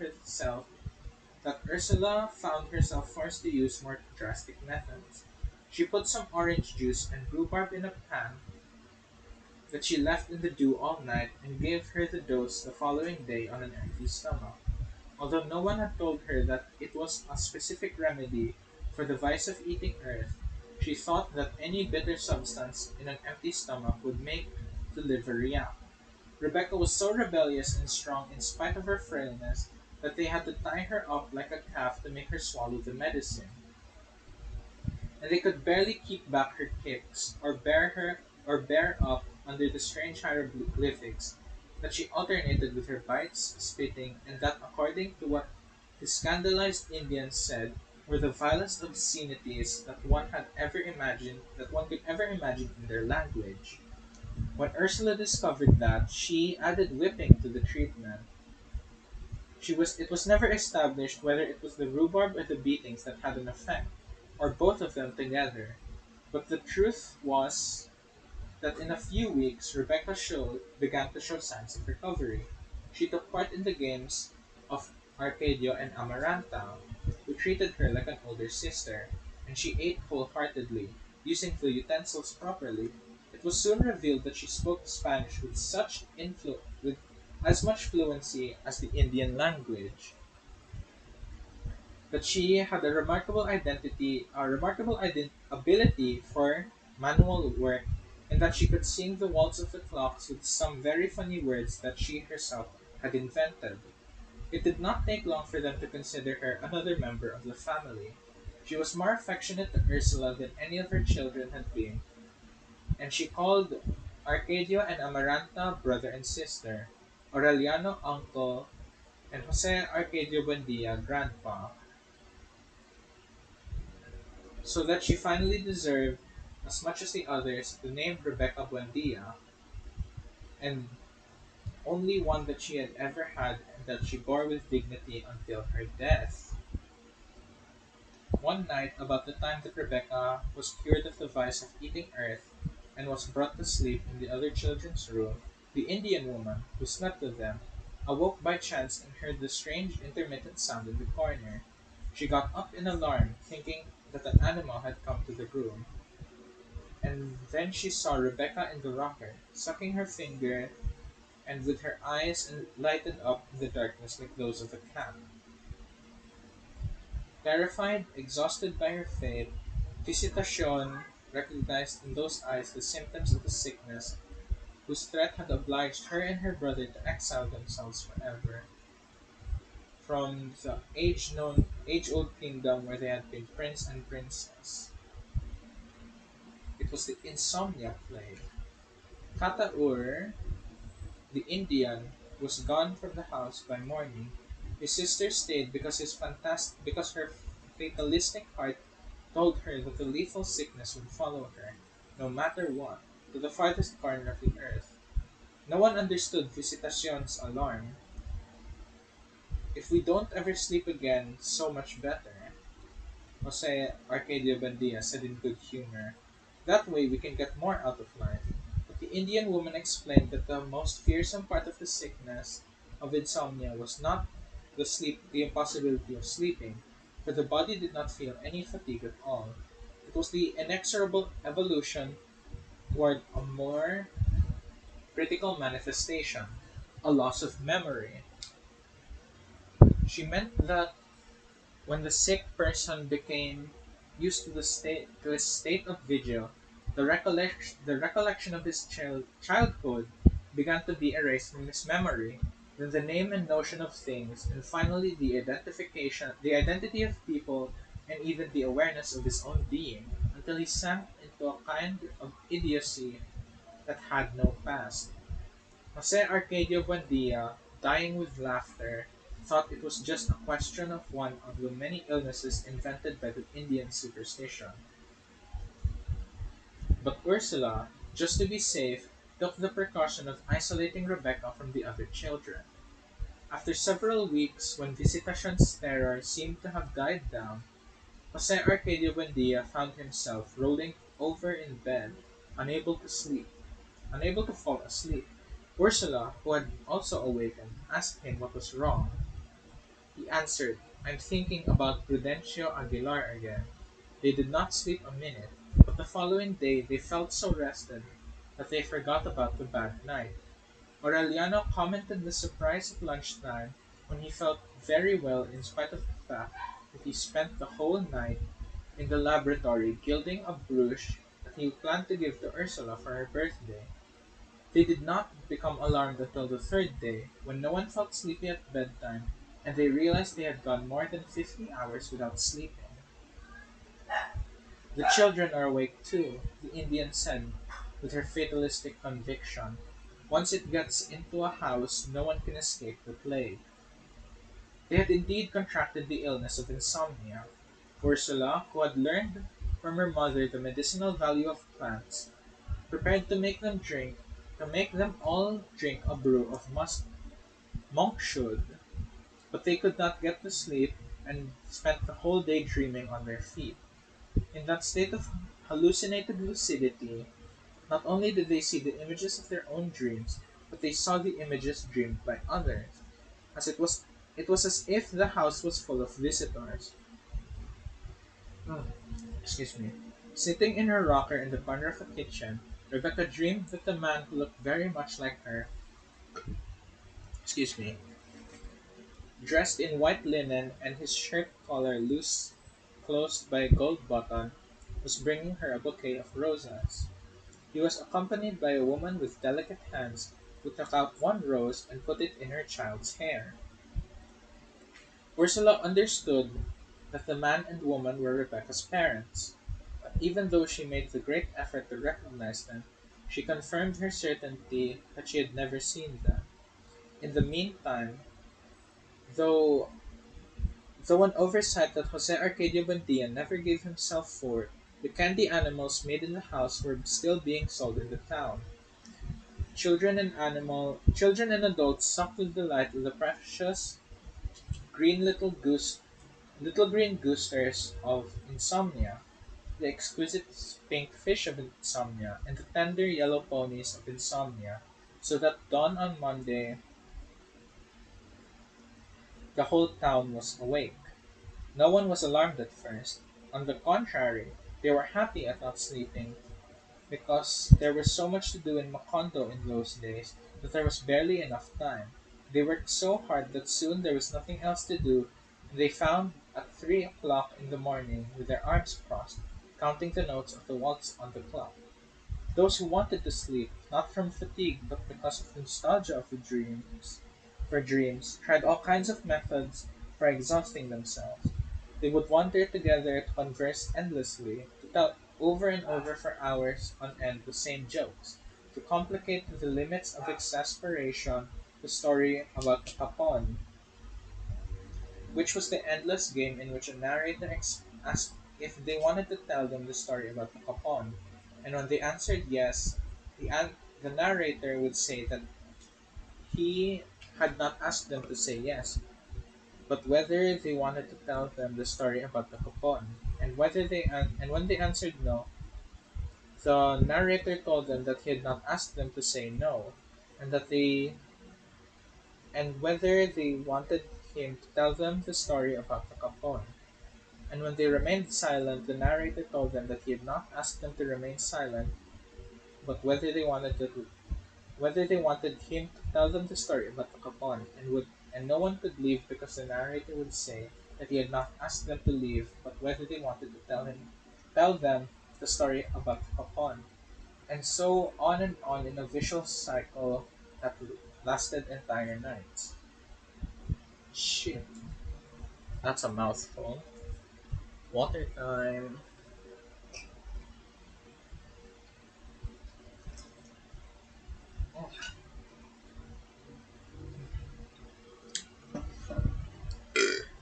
found herself forced to use more drastic methods. She put some orange juice and rhubarb in a pan that she left in the dew all night and gave her the dose the following day on an empty stomach. Although no one had told her that it was a specific remedy for the vice of eating earth, she thought that any bitter substance in an empty stomach would make the liver react. Rebecca was so rebellious and strong in spite of her frailness that they had to tie her up like a calf to make her swallow the medicine, and they could barely keep back her kicks or bear up under the strange hieroglyphics that she alternated with her bites, spitting, and that according to what the scandalized Indians said were the vilest obscenities that one could ever imagine in their language. When Ursula discovered that, she added whipping to the treatment. It was never established whether it was the rhubarb or the beatings that had an effect, or both of them together. But the truth was that in a few weeks began to show signs of recovery. She took part in the games of Arcadio and Amaranta, who treated her like an older sister, and she ate wholeheartedly, using the utensils properly. It was soon revealed that she spoke Spanish with as much fluency as the Indian language, that she had a ability for manual work, and that she could sing the waltz of the clocks with some very funny words that she herself had invented. It did not take long for them to consider her another member of the family. She was more affectionate to Ursula than any of her children had been, and she called Arcadio and Amaranta brother and sister, Aureliano uncle, and Jose Arcadio Buendia grandpa, so that she finally deserved, as much as the others, the name Rebecca Buendia, and only one that she had ever had and that she bore with dignity until her death. One night, about the time that Rebecca was cured of the vice of eating earth and was brought to sleep in the other children's room, the Indian woman, who slept with them, awoke by chance and heard the strange intermittent sound in the corner. She got up in alarm, thinking that an animal had come to the room, and then she saw Rebecca in the rocker, sucking her finger and with her eyes lighted up in the darkness like those of a cat. Terrified, exhausted by her fate, Visitacion recognized in those eyes the symptoms of the sickness whose threat had obliged her and her brother to exile themselves forever from the age-old kingdom where they had been prince and princess. It was the insomnia plague. Kataur, the Indian, was gone from the house by morning. His sister stayed because her fatalistic heart told her that the lethal sickness would follow her, no matter what, to the farthest corner of the earth. No one understood Visitacion's alarm. If we don't ever sleep again, so much better, Jose Arcadio Buendia said in good humor. That way we can get more out of life. But the Indian woman explained that the most fearsome part of the sickness of insomnia was not the impossibility of sleeping, for the body did not feel any fatigue at all. It was the inexorable evolution toward a more critical manifestation, a loss of memory. She meant that when the sick person became used to his state of vigil, the recollection of his childhood began to be erased from his memory, then the name and notion of things, and finally the identity of people, and even the awareness of his own being, until he sank into a kind of idiocy that had no past. Jose Arcadio Buendia, dying with laughter, thought it was just a question of one of the many illnesses invented by the Indian superstition. But Ursula, just to be safe, took the precaution of isolating Rebecca from the other children. After several weeks, when Visitacion's terror seemed to have died down, Jose Arcadio Buendia found himself rolling over in bed, unable to sleep, unable to fall asleep. Ursula, who had also awakened, asked him what was wrong. He answered, "I'm thinking about Prudencio Aguilar again." They did not sleep a minute, but the following day they felt so rested that they forgot about the bad night. Aureliano commented with surprise at lunchtime when he felt very well in spite of the fact that he spent the whole night in the laboratory gilding a brooch that he planned to give to Ursula for her birthday. They did not become alarmed until the third day, when no one felt sleepy at bedtime, and they realized they had gone more than 50 hours without sleeping. "The children are awake too," the Indian said, with her fatalistic conviction. "Once it gets into a house, no one can escape the plague." They had indeed contracted the illness of insomnia. Ursula, who had learned from her mother the medicinal value of plants, prepared to make them all drink a brew of monkshood, but they could not get to sleep and spent the whole day dreaming on their feet. In that state of hallucinated lucidity, not only did they see the images of their own dreams, but they saw the images dreamed by others, as it was as if the house was full of visitors. Mm, excuse me. Sitting in her rocker in the corner of the kitchen, Rebecca dreamed that the man who looked very much like her, excuse me, dressed in white linen and his shirt collar loose closed by a gold button, was bringing her a bouquet of roses. He was accompanied by a woman with delicate hands who took out one rose and put it in her child's hair. Ursula understood that the man and woman were Rebecca's parents, but even though she made the great effort to recognize them, she confirmed her certainty that she had never seen them. In the meantime, though though an oversight that Jose Arcadio Buendia never gave himself for, the candy animals made in the house were still being sold in the town. Children and adults sucked with delight of the precious green little green goosters of insomnia, the exquisite pink fish of insomnia, and the tender yellow ponies of insomnia, so that dawn on Monday the whole town was awake. No one was alarmed at first. On the contrary, they were happy at not sleeping, because there was so much to do in Macondo in those days that there was barely enough time. They worked so hard that soon there was nothing else to do, and they found at 3 o'clock in the morning with their arms crossed, counting the notes of the waltz on the clock. Those who wanted to sleep, not from fatigue but because of nostalgia of the dreams, tried all kinds of methods for exhausting themselves. They would wander together to converse endlessly, to tell over and over for hours on end the same jokes, to complicate to the limits of exasperation the story about the Capon, which was the endless game in which a narrator asked if they wanted to tell them the story about the Capon, and when they answered yes, the narrator would say that he had not asked them to say yes, but whether they wanted to tell them the story about the Capon, and when they answered no, the narrator told them that he had not asked them to say no, and that they and whether they wanted him to tell them the story about the Capon. And when they remained silent, the narrator told them that he had not asked them to remain silent, but whether they wanted him to tell them the story about the Capon, and no one could leave because the narrator would say that he had not asked them to leave, but whether they wanted to tell them the story about the Capon, and so on and on in a vicious cycle that lasted entire nights. Shit, that's a mouthful. Water time.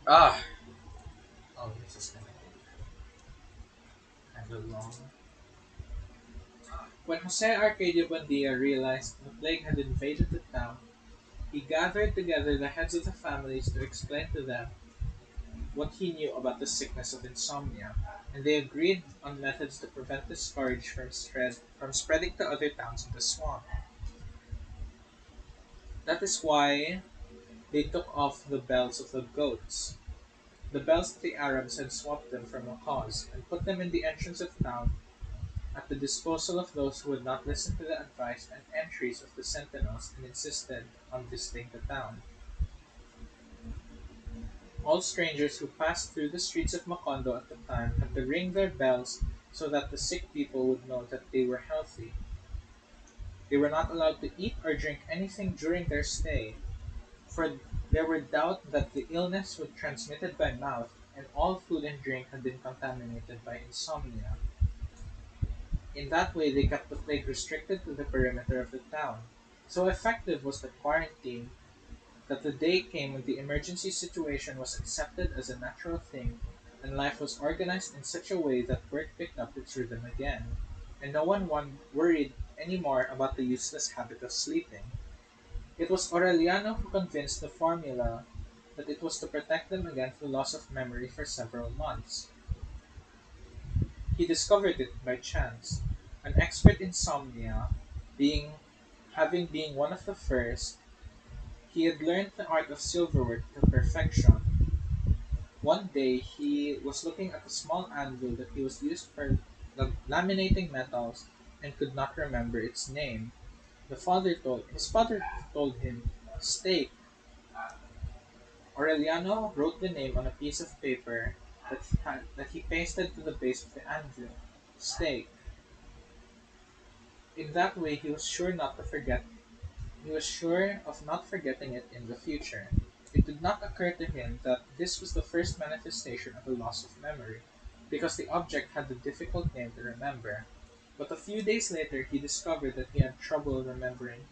Ah, oh, this is gonna take kind of long. When Jose Arcadio Buendia realized the plague had invaded the town, he gathered together the heads of the families to explain to them what he knew about the sickness of insomnia, and they agreed on methods to prevent the scourge from spreading to other towns in the swamp. That is why they took off the bells of the goats, the bells that the Arabs had swapped them from a cause, and put them in the entrance of town at the disposal of those who would not listen to the advice and entries of the sentinels and insisted on visiting the town. All strangers who passed through the streets of Macondo at the time had to ring their bells so that the sick people would know that they were healthy. They were not allowed to eat or drink anything during their stay, for there were doubt that the illness was transmitted by mouth, and all food and drink had been contaminated by insomnia. In that way, they kept the plague restricted to the perimeter of the town. So effective was the quarantine that the day came when the emergency situation was accepted as a natural thing, and life was organized in such a way that work picked up its rhythm again, and no one worried any more about the useless habit of sleeping. It was Aureliano who convinced the formula that it was to protect them against the loss of memory for several months. He discovered it by chance. An expert in insomnia, being having been one of the first, he had learned the art of silverwork to perfection. One day he was looking at a small anvil that he was used for laminating metals and could not remember its name. His father told him, "Steak." Aureliano wrote the name on a piece of paper that he pasted to the base of the anvil. Steak. In that way he was sure of not forgetting it in the future. It did not occur to him that this was the first manifestation of a loss of memory, because the object had the difficult name to remember. But a few days later he discovered that he had trouble remembering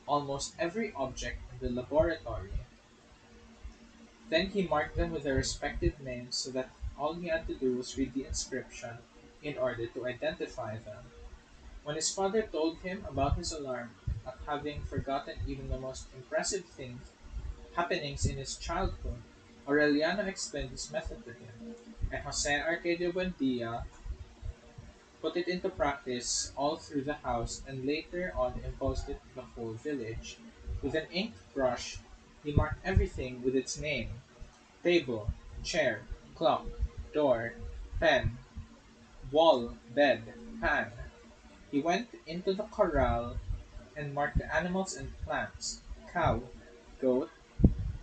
almost every object in the laboratory. Then he marked them with their respective names so that all he had to do was read the inscription in order to identify them. When his father told him about his alarm at having forgotten even the most impressive happenings in his childhood, Aureliano explained this method to him, and Jose Arcadio Buendia put it into practice all through the house and later on imposed it to the whole village. With an inked brush, he marked everything with its name: table, chair, clock, door, pen, wall, bed, pan. He went into the corral and marked the animals and plants: cow, goat,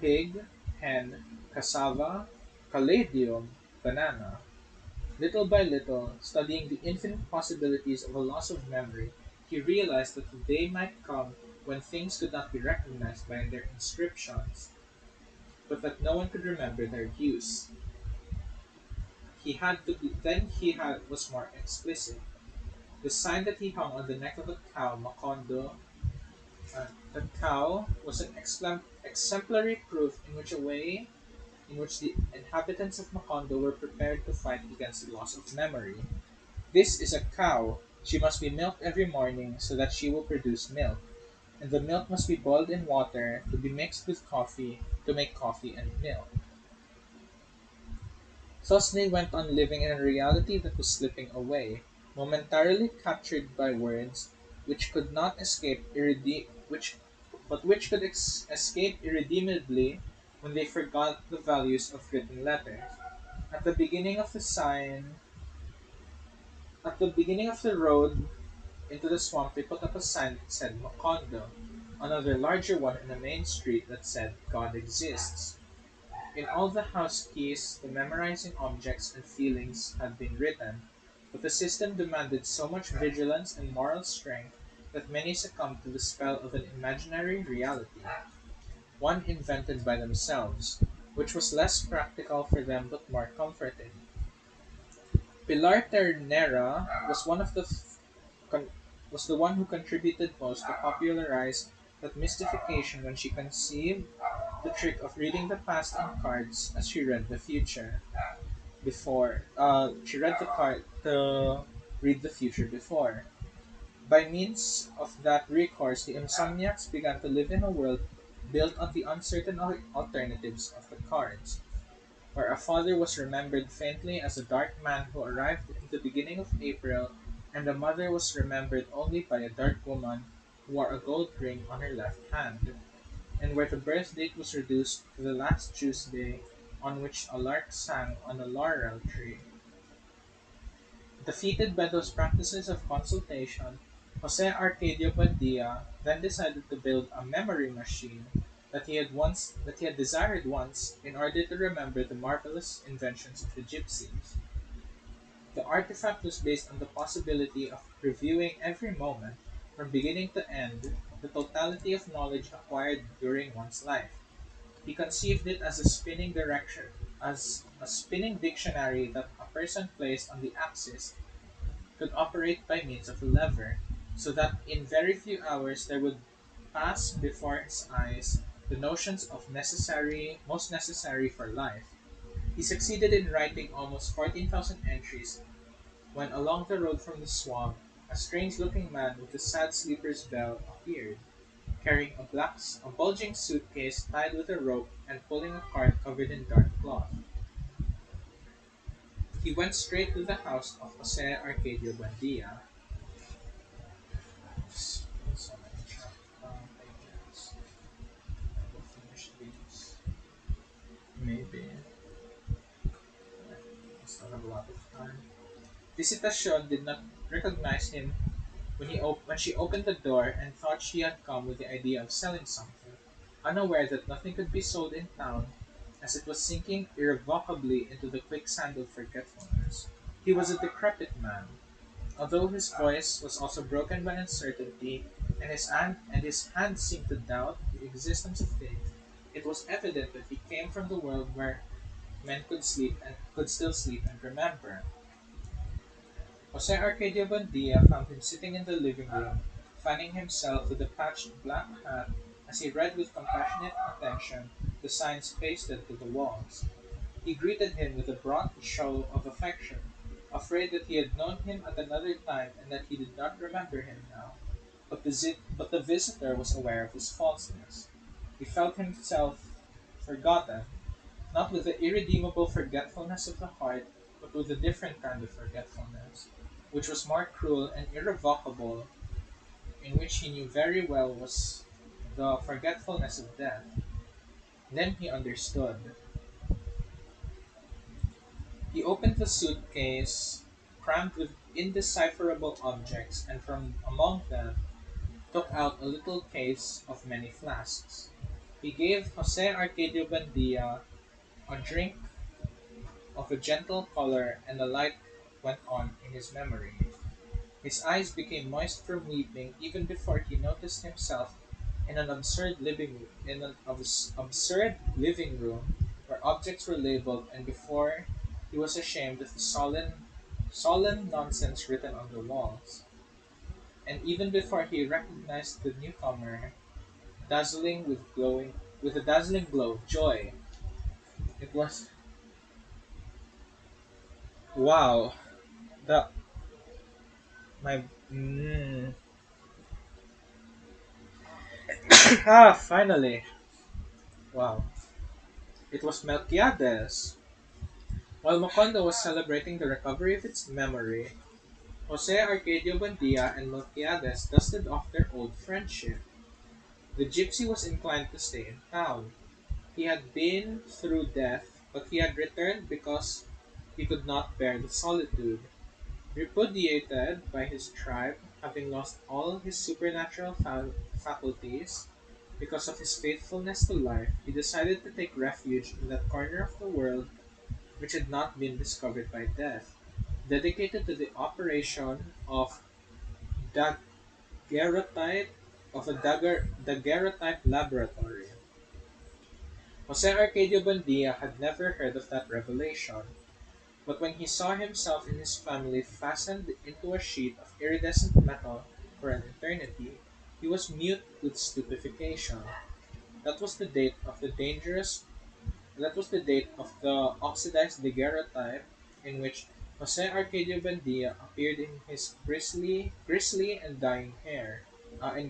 pig, hen, cassava, Caladium banana. Little by little, studying the infinite possibilities of a loss of memory, he realized that the day might come when things could not be recognized by their inscriptions, but that no one could remember their use. He had to be, then he had was more explicit. The sign that he hung on the neck of a cow, Macondo, the cow was an exemplary proof in which the inhabitants of Macondo were prepared to fight against the loss of memory. This is a cow. She must be milked every morning so that she will produce milk, and the milk must be boiled in water to be mixed with coffee to make coffee and milk. Thus they went on living in a reality that was slipping away, momentarily captured by words which could not escape which could escape irredeemably when they forgot the values of written letters. At the beginning of the sign, at the beginning of the road into the swamp, they put up a sign that said Macondo, another larger one in the main street that said God exists. In all the house keys, the memorizing objects and feelings had been written, but the system demanded so much vigilance and moral strength that many succumbed to the spell of an imaginary reality, one invented by themselves, which was less practical for them but more comforting. Pilar Ternera was con- was the one who contributed most to popularize that mystification when she conceived the trick of reading the past in cards as she read the future before. She read the card to read the future before. By means of that recourse, the insomniacs began to live in a world built on the uncertain alternatives of the cards, where a father was remembered faintly as a dark man who arrived in the beginning of April, and a mother was remembered only by a dark woman who wore a gold ring on her left hand, and where the birth date was reduced to the last Tuesday on which a lark sang on a laurel tree. Defeated by those practices of consultation, Jose Arcadio Buendia then decided to build a memory machine that he had desired once in order to remember the marvelous inventions of the gypsies. The artifact was based on the possibility of reviewing every moment, from beginning to end, the totality of knowledge acquired during one's life. He conceived it as a spinning dictionary that a person placed on the axis could operate by means of a lever, so that in very few hours there would pass before his eyes the notions of most necessary for life. He succeeded in writing almost 14,000 entries when along the road from the swamp, a strange-looking man with a sad sleeper's bell appeared, carrying a bulging suitcase tied with a rope and pulling a cart covered in dark cloth. He went straight to the house of Jose Arcadio Buendia. So many pages. I will finish these. Maybe. I still have a lot of time. Visitacion did not recognize him when she opened the door and thought she had come with the idea of selling something, unaware that nothing could be sold in town, as it was sinking irrevocably into the quicksand of forgetfulness. He was a decrepit man, although his voice was also broken by uncertainty, and his hands seemed to doubt the existence of things. It was evident that he came from the world where men could still sleep and remember. Jose Arcadio Buendia found him sitting in the living room, fanning himself with a patched black hat as he read with compassionate attention the signs pasted to the walls. He greeted him with a broad show of affection, afraid that he had known him at another time and that he did not remember him now. But the visitor was aware of his falseness. He felt himself forgotten, not with the irredeemable forgetfulness of the heart, but with a different kind of forgetfulness, which was more cruel and irrevocable, in which he knew very well was the forgetfulness of death. Then he understood. He opened the suitcase, crammed with indecipherable objects, and from among them took out a little case of many flasks. He gave Jose Arcadio Buendia a drink of a gentle color, and a light went on in his memory. His eyes became moist from weeping even before he noticed himself in an absurd living room where objects were labeled, and before he was ashamed of the solemn nonsense written on the walls. And even before he recognized the newcomer, dazzling with a dazzling glow of joy. It was wow. The my finally. Wow. It was Melquiades. While Macondo was celebrating the recovery of its memory, Jose Arcadio Buendia and Melquiades dusted off their old friendship. The gypsy was inclined to stay in town. He had been through death, but he had returned because he could not bear the solitude. Repudiated by his tribe, having lost all his supernatural faculties because of his faithfulness to life, he decided to take refuge in that corner of the world which had not been discovered by death, dedicated to the operation of daguerreotype daguerreotype laboratory. Jose Arcadio Buendia had never heard of that revelation, but when he saw himself and his family fastened into a sheet of iridescent metal for an eternity, he was mute with stupefaction. That was the date of the dangerous That was the date of the oxidized daguerreotype in which Jose Arcadio Buendia appeared in his grisly and and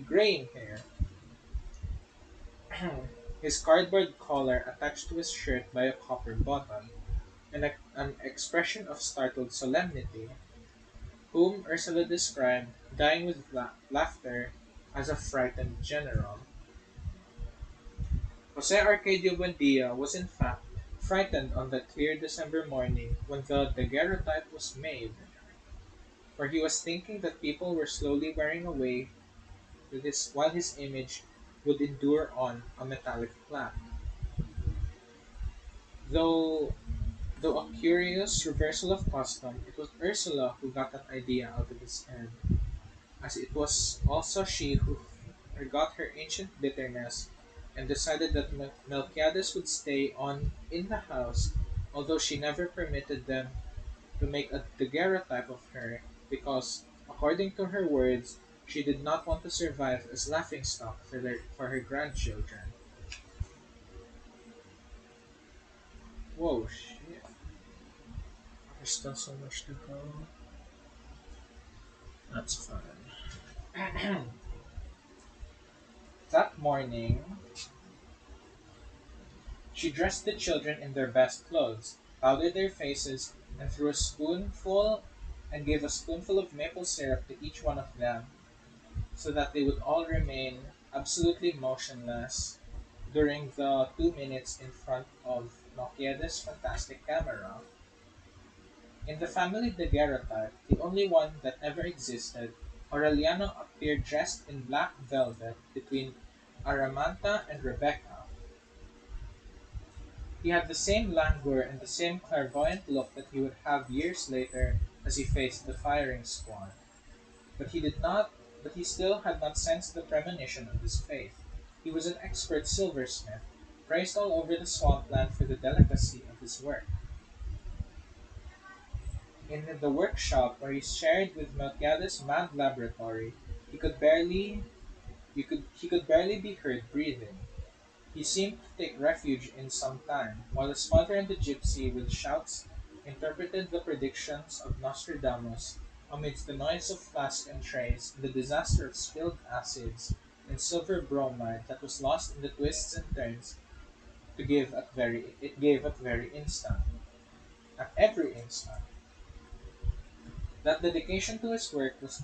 graying hair, his cardboard collar attached to his shirt by a copper button, and an expression of startled solemnity, whom Ursula described, dying with laughter, as a frightened general. Jose Arcadio Buendia was in fact frightened on that clear December morning when the daguerreotype was made, for he was thinking that people were slowly wearing away while his image would endure on a metallic plaque. Though Though a curious reversal of custom, it was Ursula who got that idea out of his head, as it was also she who forgot her ancient bitterness and decided that Melquiades would stay on in the house, although she never permitted them to make a daguerreotype of her, because, according to her words, she did not want to survive as laughingstock for her grandchildren. Whoa, shit. There's still so much to go. That's fine. That morning, she dressed the children in their best clothes, powdered their faces, and gave a spoonful of maple syrup to each one of them, so that they would all remain absolutely motionless during the 2 minutes in front of Nokia's fantastic camera. In the family daguerreotype, the only one that ever existed, Aureliano appeared dressed in black velvet between Aramanta and Rebecca. He had the same languor and the same clairvoyant look that he would have years later as he faced the firing squad. But he did not but he still had not sensed the premonition of his fate. He was an expert silversmith, praised all over the swampland for the delicacy of his work. In the workshop where he shared with Melquiades' mad laboratory, he could barely he could barely be heard breathing. He seemed to take refuge in some time, while his father and the gypsy with shouts interpreted the predictions of Nostradamus amidst the noise of flask and trays and the disaster of spilled acids and silver bromide that was lost in the twists and turns it gave at every instant. That dedication to his work was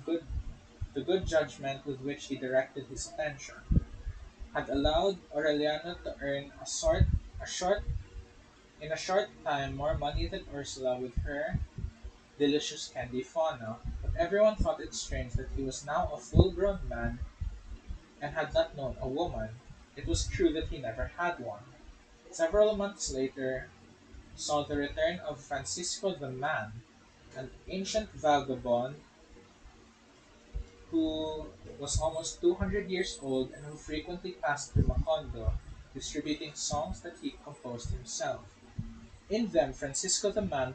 the good judgment with which he directed his attention, had allowed Aureliano to earn a short in a short time more money than Ursula with her delicious candy fauna, but everyone thought it strange that he was now a full-grown man and had not known a woman. It was true that he never had one. Several months later, saw the return of Francisco the Man, an ancient vagabond who was almost 200 years old and who frequently passed through Macondo, distributing songs that he composed himself. In them, Francisco the Man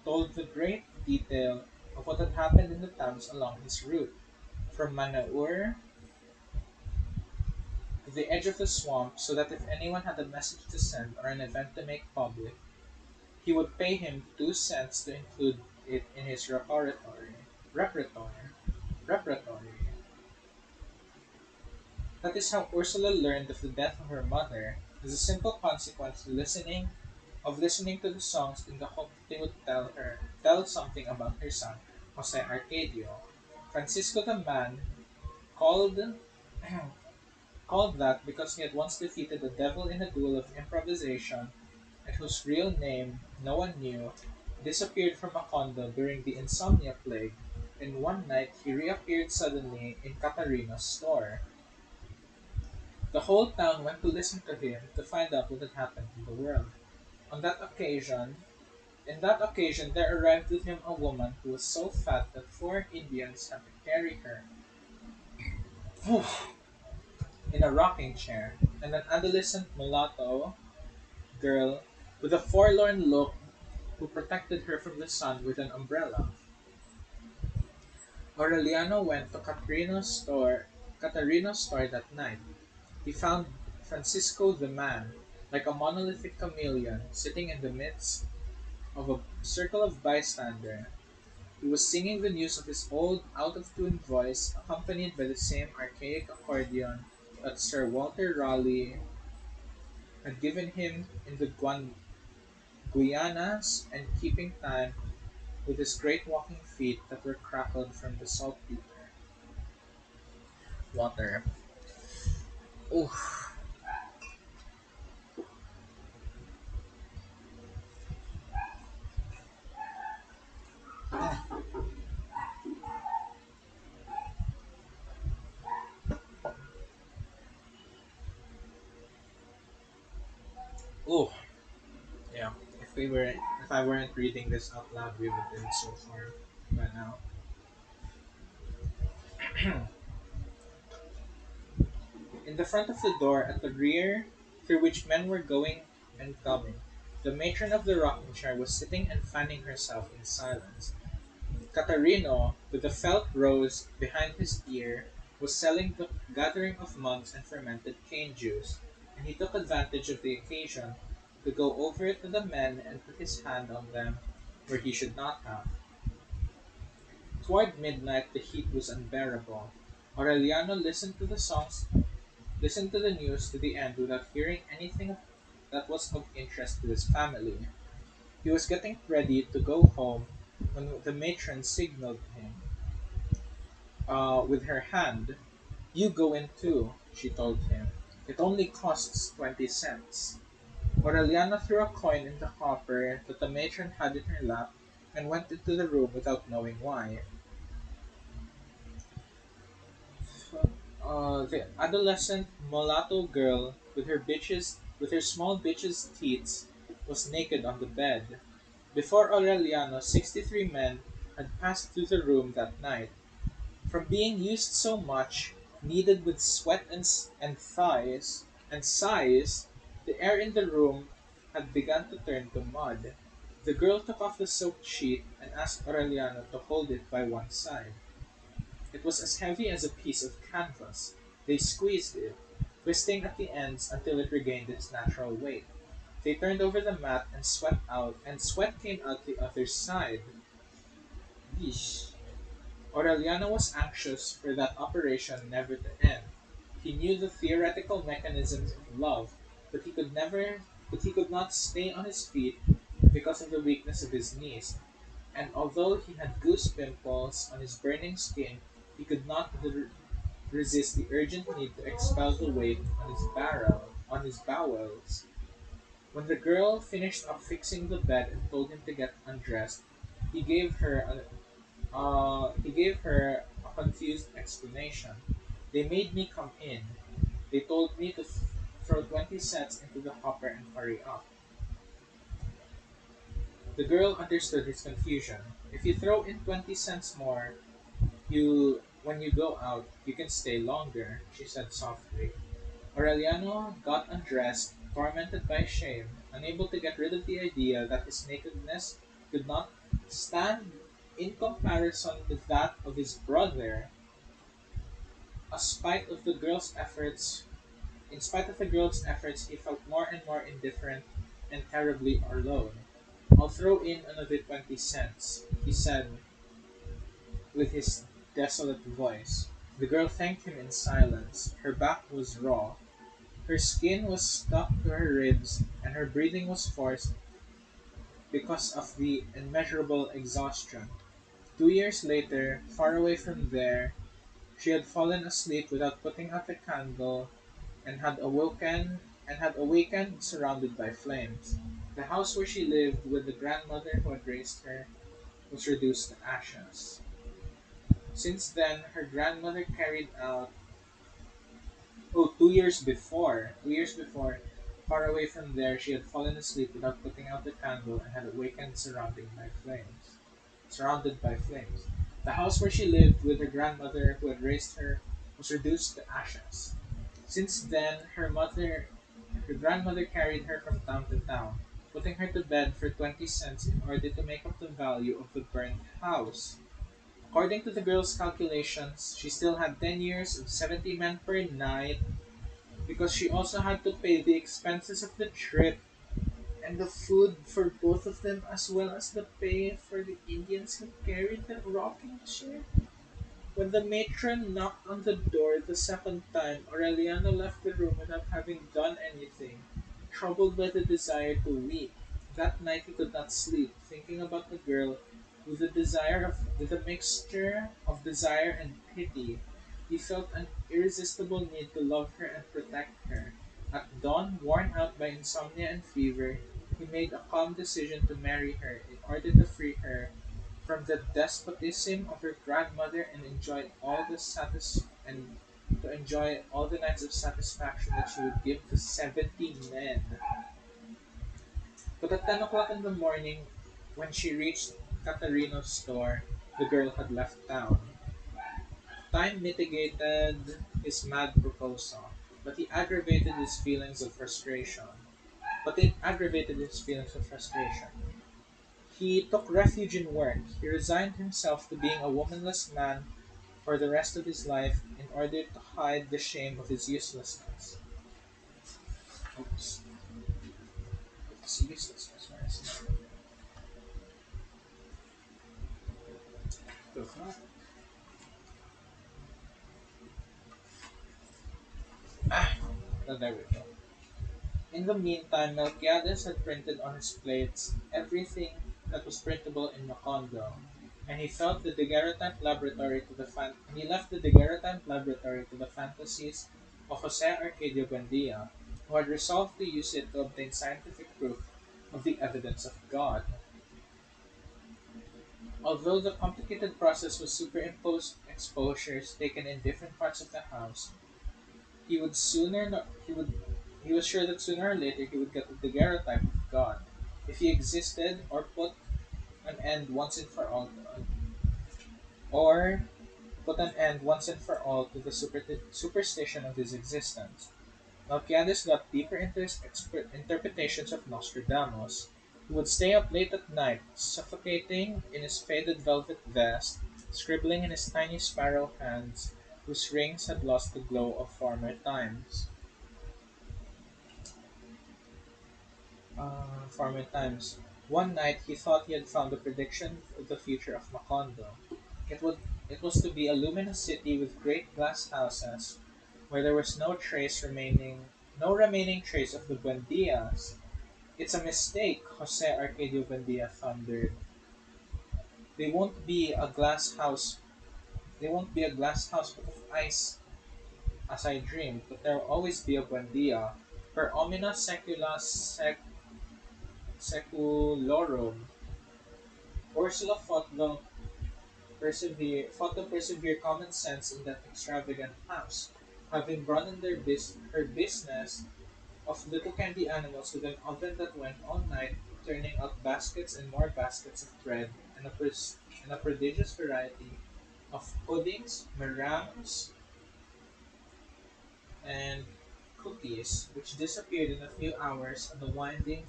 told the great detail of what had happened in the towns along his route, from Manaur to the edge of the swamp, so that if anyone had a message to send or an event to make public, he would pay him 2 cents to include it in his repertoire. Repertoire. Repertoire. That is how Ursula learned of the death of her mother, as a simple consequence of listening to the songs in the hope that they would tell something about her son, Jose Arcadio. Francisco the Man called called that because he had once defeated the devil in a duel of improvisation, and whose real name no one knew, disappeared from Macondo during the insomnia plague, and one night he reappeared suddenly in Catarina's store. The whole town went to listen to him to find out what had happened in the world. On that occasion, in that occasion there arrived with him a woman who was so fat that 4 Indians had to carry her in a rocking chair, and an adolescent mulatto girl with a forlorn look who protected her from the sun with an umbrella. Aureliano went to Catarino's store that night. He found Francisco the Man, like a monolithic chameleon, sitting in the midst of a circle of bystanders. He was singing the news of his old, out-of-tune voice, accompanied by the same archaic accordion that Sir Walter Raleigh had given him in the Guianas, and keeping time with his great walking feet that were crackled from the saltpeter water. Oof. Ooh. Yeah. If I weren't reading this out loud, we would have been so far by now. In the front of the door at the rear, through which men were going and coming, the matron of the rocking chair was sitting and fanning herself in silence. Catarino, with a felt rose behind his ear, was selling the gathering of mugs and fermented cane juice, and he took advantage of the occasion to go over to the men and put his hand on them where he should not have. Toward midnight the heat was unbearable. Aureliano listened to the news to the end without hearing anything that was of interest to his family. He was getting ready to go home when the matron signaled him with her hand. "You go in too," she told him. "It only costs 20 cents." Aureliana threw a coin in the copper that the matron had in her lap and went into the room without knowing why. The adolescent mulatto girl with her small bitch's teeth was naked on the bed. Before Aureliano, 63 men had passed through the room that night. From being used so much, kneaded with sweat and thighs and sighs, the air in the room had begun to turn to mud. The girl took off the soaked sheet and asked Aureliano to hold it by one side. It was as heavy as a piece of canvas. They squeezed it, twisting at the ends until it regained its natural weight. They turned over the mat and sweat came out the other side. Yeesh. Aureliano was anxious for that operation never to end. He knew the theoretical mechanisms of love, but he could not stay on his feet because of the weakness of his knees, and although he had goose pimples on his burning skin, he could not resist the urgent need to expel the weight on his bowels. When the girl finished up fixing the bed and told him to get undressed, he gave her he gave her a confused explanation. "They made me come in. They told me to throw 20 cents into the hopper and hurry up." The girl understood his confusion. "If you throw in 20 cents more, when you go out, you can stay longer," she said softly. Aureliano got undressed, tormented by shame, unable to get rid of the idea that his nakedness could not stand in comparison with that of his brother. A spite of the girl's efforts, In spite of the girl's efforts, he felt more and more indifferent and terribly alone. "I'll throw in another 20 cents," he said with his desolate voice. The girl thanked him in silence. Her back was raw. Her skin was stuck to her ribs, and her breathing was forced because of the immeasurable exhaustion. 2 years later, far away from there, she had fallen asleep without putting out the candle and had awakened surrounded by flames. The house where she lived with the grandmother who had raised her was reduced to ashes. Since then, her grandmother carried out 2 years before, far away from there, she had fallen asleep without putting out the candle and had awakened surrounded by flames. The house where she lived with her grandmother who had raised her was reduced to ashes. Since then, her grandmother carried her from town to town, putting her to bed for 20 cents in order to make up the value of the burnt house. According to the girl's calculations, she still had 10 years of 70 men per night because she also had to pay the expenses of the trip and the food for both of them, as well as the pay for the Indians who carried the rocking chair. When the matron knocked on the door the second time, Aureliano left the room without having done anything, troubled by the desire to weep. That night he could not sleep, thinking about the girl with a mixture of desire and pity. He felt an irresistible need to love her and protect her. At dawn, worn out by insomnia and fever, he made a calm decision to marry her in order to free her from the despotism of her grandmother and to enjoy all the nights of satisfaction that she would give to 70 men. But at 10 o'clock in the morning, when she reached Catarino's store, the girl had left town. Time mitigated his mad proposal, but he aggravated his feelings of frustration. But it aggravated his feelings of frustration. He took refuge in work. He resigned himself to being a womanless man for the rest of his life in order to hide the shame of his uselessness. Oops. His uselessness, where is it? Oh, there we go. In the meantime, Melquiades had printed on his plates everything that was printable in Macondo, and he felt the daguerreotype laboratory to the fan- and he left the daguerreotype laboratory to the fantasies of Jose Arcadio Buendia, who had resolved to use it to obtain scientific proof of the evidence of God. Although the complicated process was superimposed exposures taken in different parts of the house, he would sooner no- he was sure that sooner or later he would get the daguerreotype of God, if he existed, an end once and for all or put an end once and for all to the superstition of his existence. Melquiades got deeper into his interpretations of Nostradamus. He would stay up late at night, suffocating in his faded velvet vest, scribbling in his tiny sparrow hands, whose rings had lost the glow of former times. Former times. One night he thought he had found a prediction of the future of Macondo. It would it was to be a luminous city with great glass houses, where there was no remaining trace of the Buendias. "It's a mistake," Jose Arcadio Buendia thundered. They won't be a glass house they won't be a glass house but of ice as I dreamed, but there'll always be a Buendia. Per omnia seculorum. Ursula fought to persevere common sense in that extravagant house, having run in her business of little candy animals with an oven that went all night. turning out baskets and more baskets of bread and a prodigious variety of puddings, meringues, and cookies, which disappeared in a few hours on the winding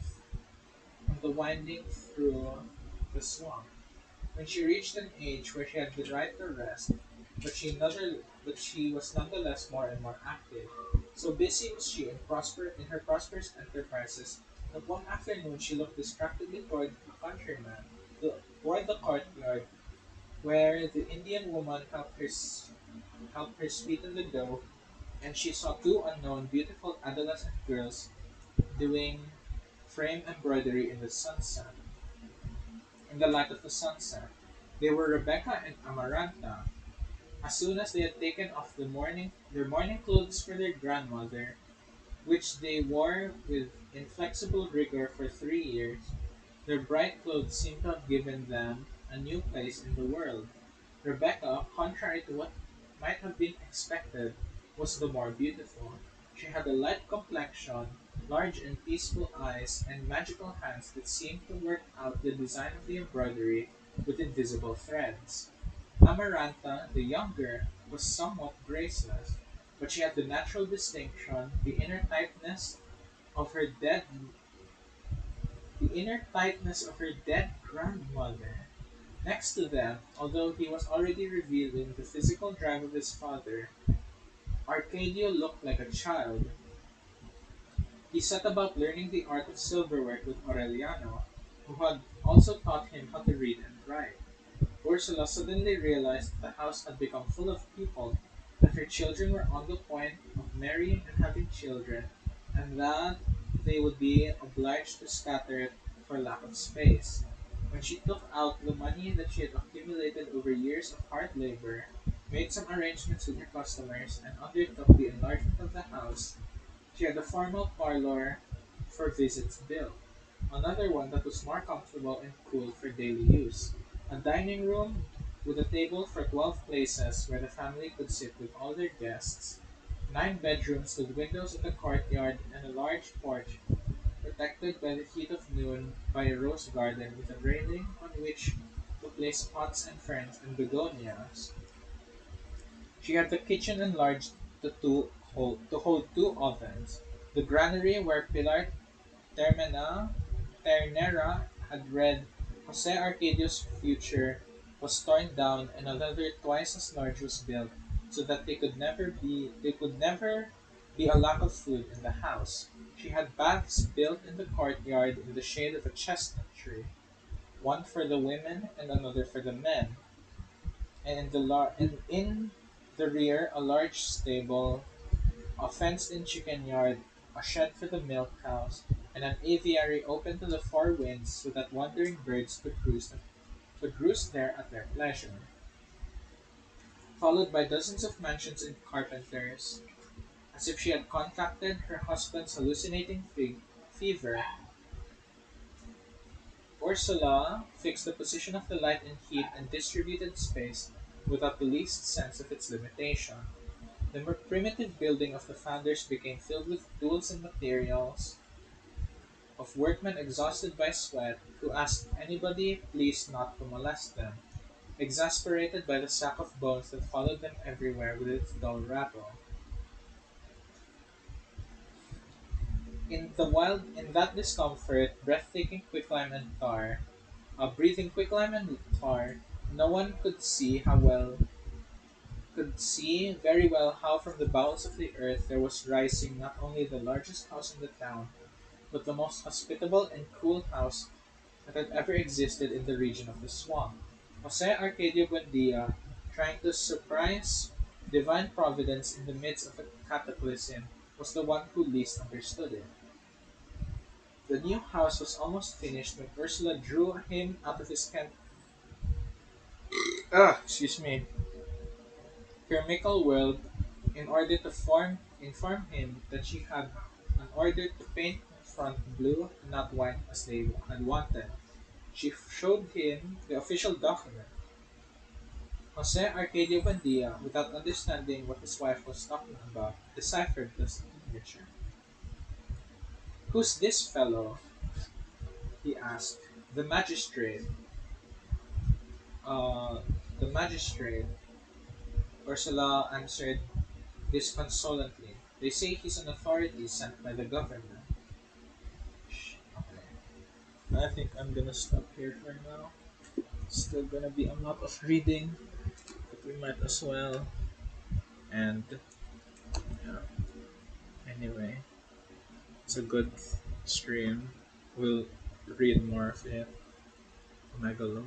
through the swamp. When she reached an age where she had the right to rest, but she was nonetheless more and more active. So busy was she in her prosperous enterprises that one afternoon she looked distractedly toward a countryman, toward the courtyard where the Indian woman helped her sweeten the dough, and she saw two unknown beautiful adolescent girls doing frame embroidery in the light of the sunset. They were Rebecca and Amaranta. As soon as they had taken off their morning clothes for their grandmother, which they wore with inflexible rigor for 3 years, their bright clothes seemed to have given them a new place in the world. Rebecca, contrary to what might have been expected, was the more beautiful. She had a light complexion, large and peaceful eyes, and magical hands that seemed to work out the design of the embroidery with invisible threads. Amaranta, the younger, was somewhat graceless, but she had the natural distinction, the inner tightness of her dead grandmother. Next to them, although he was already revealing the physical drive of his father, Arcadio looked like a child. He set about learning the art of silverwork with Aureliano, who had also taught him how to read and write. Ursula suddenly realized that the house had become full of people, that her children were on the point of marrying and having children, and that they would be obliged to scatter it for lack of space. When she took out the money that she had accumulated over years of hard labor, made some arrangements with her customers, and undertook the enlargement of the house, she had a formal parlor for visits built, another one that was more comfortable and cool for daily use, a dining room with a table for 12 places where the family could sit with all their guests, 9 bedrooms with windows in the courtyard, and a large porch protected by the heat of noon by a rose garden with a railing on which to place pots and ferns and begonias. She had the kitchen enlarged to hold 2 ovens, the granary where Pilar Ternera had read Jose Arcadio's future was torn down and another twice as large was built so that they could never be a lack of food in the house. She had baths built in the courtyard in the shade of a chestnut tree, one for the women and another for the men, and in the rear a large stable, a fenced-in chicken yard, a shed for the milk cows, and an aviary open to the 4 winds so that wandering birds could roost there at their pleasure, followed by dozens of mansions and carpenters. As if she had contracted her husband's hallucinating fever, Ursula fixed the position of the light and heat and distributed space without the least sense of its limitation. The more primitive building of the founders became filled with tools and materials, of workmen exhausted by sweat, who asked anybody please not to molest them, exasperated by the sack of bones that followed them everywhere with its dull rattle. In that discomfort, breathing quicklime and tar, no one could see very well how from the bowels of the earth there was rising not only the largest house in the town, but the most hospitable and cool house that had ever existed in the region of the swamp. Jose Arcadio Buendia, trying to surprise divine providence in the midst of a cataclysm, was the one who least understood it. The new house was almost finished when Ursula drew him out of his excuse me, chemical world in order to inform him that she had an order to paint the front blue and not white as they had wanted. She showed him the official document. Jose Arcadio Buendia, without understanding what his wife was talking about, deciphered the signature. Who's this fellow? he asked. The magistrate, uh, the magistrate, Ursula answered disconsolately. They say he's an authority sent by the government. Okay. I think I'm gonna stop here for now. Still gonna be a lot of reading, but we might as well. And yeah, anyway, it's a good stream. We'll read more of it. Megalo.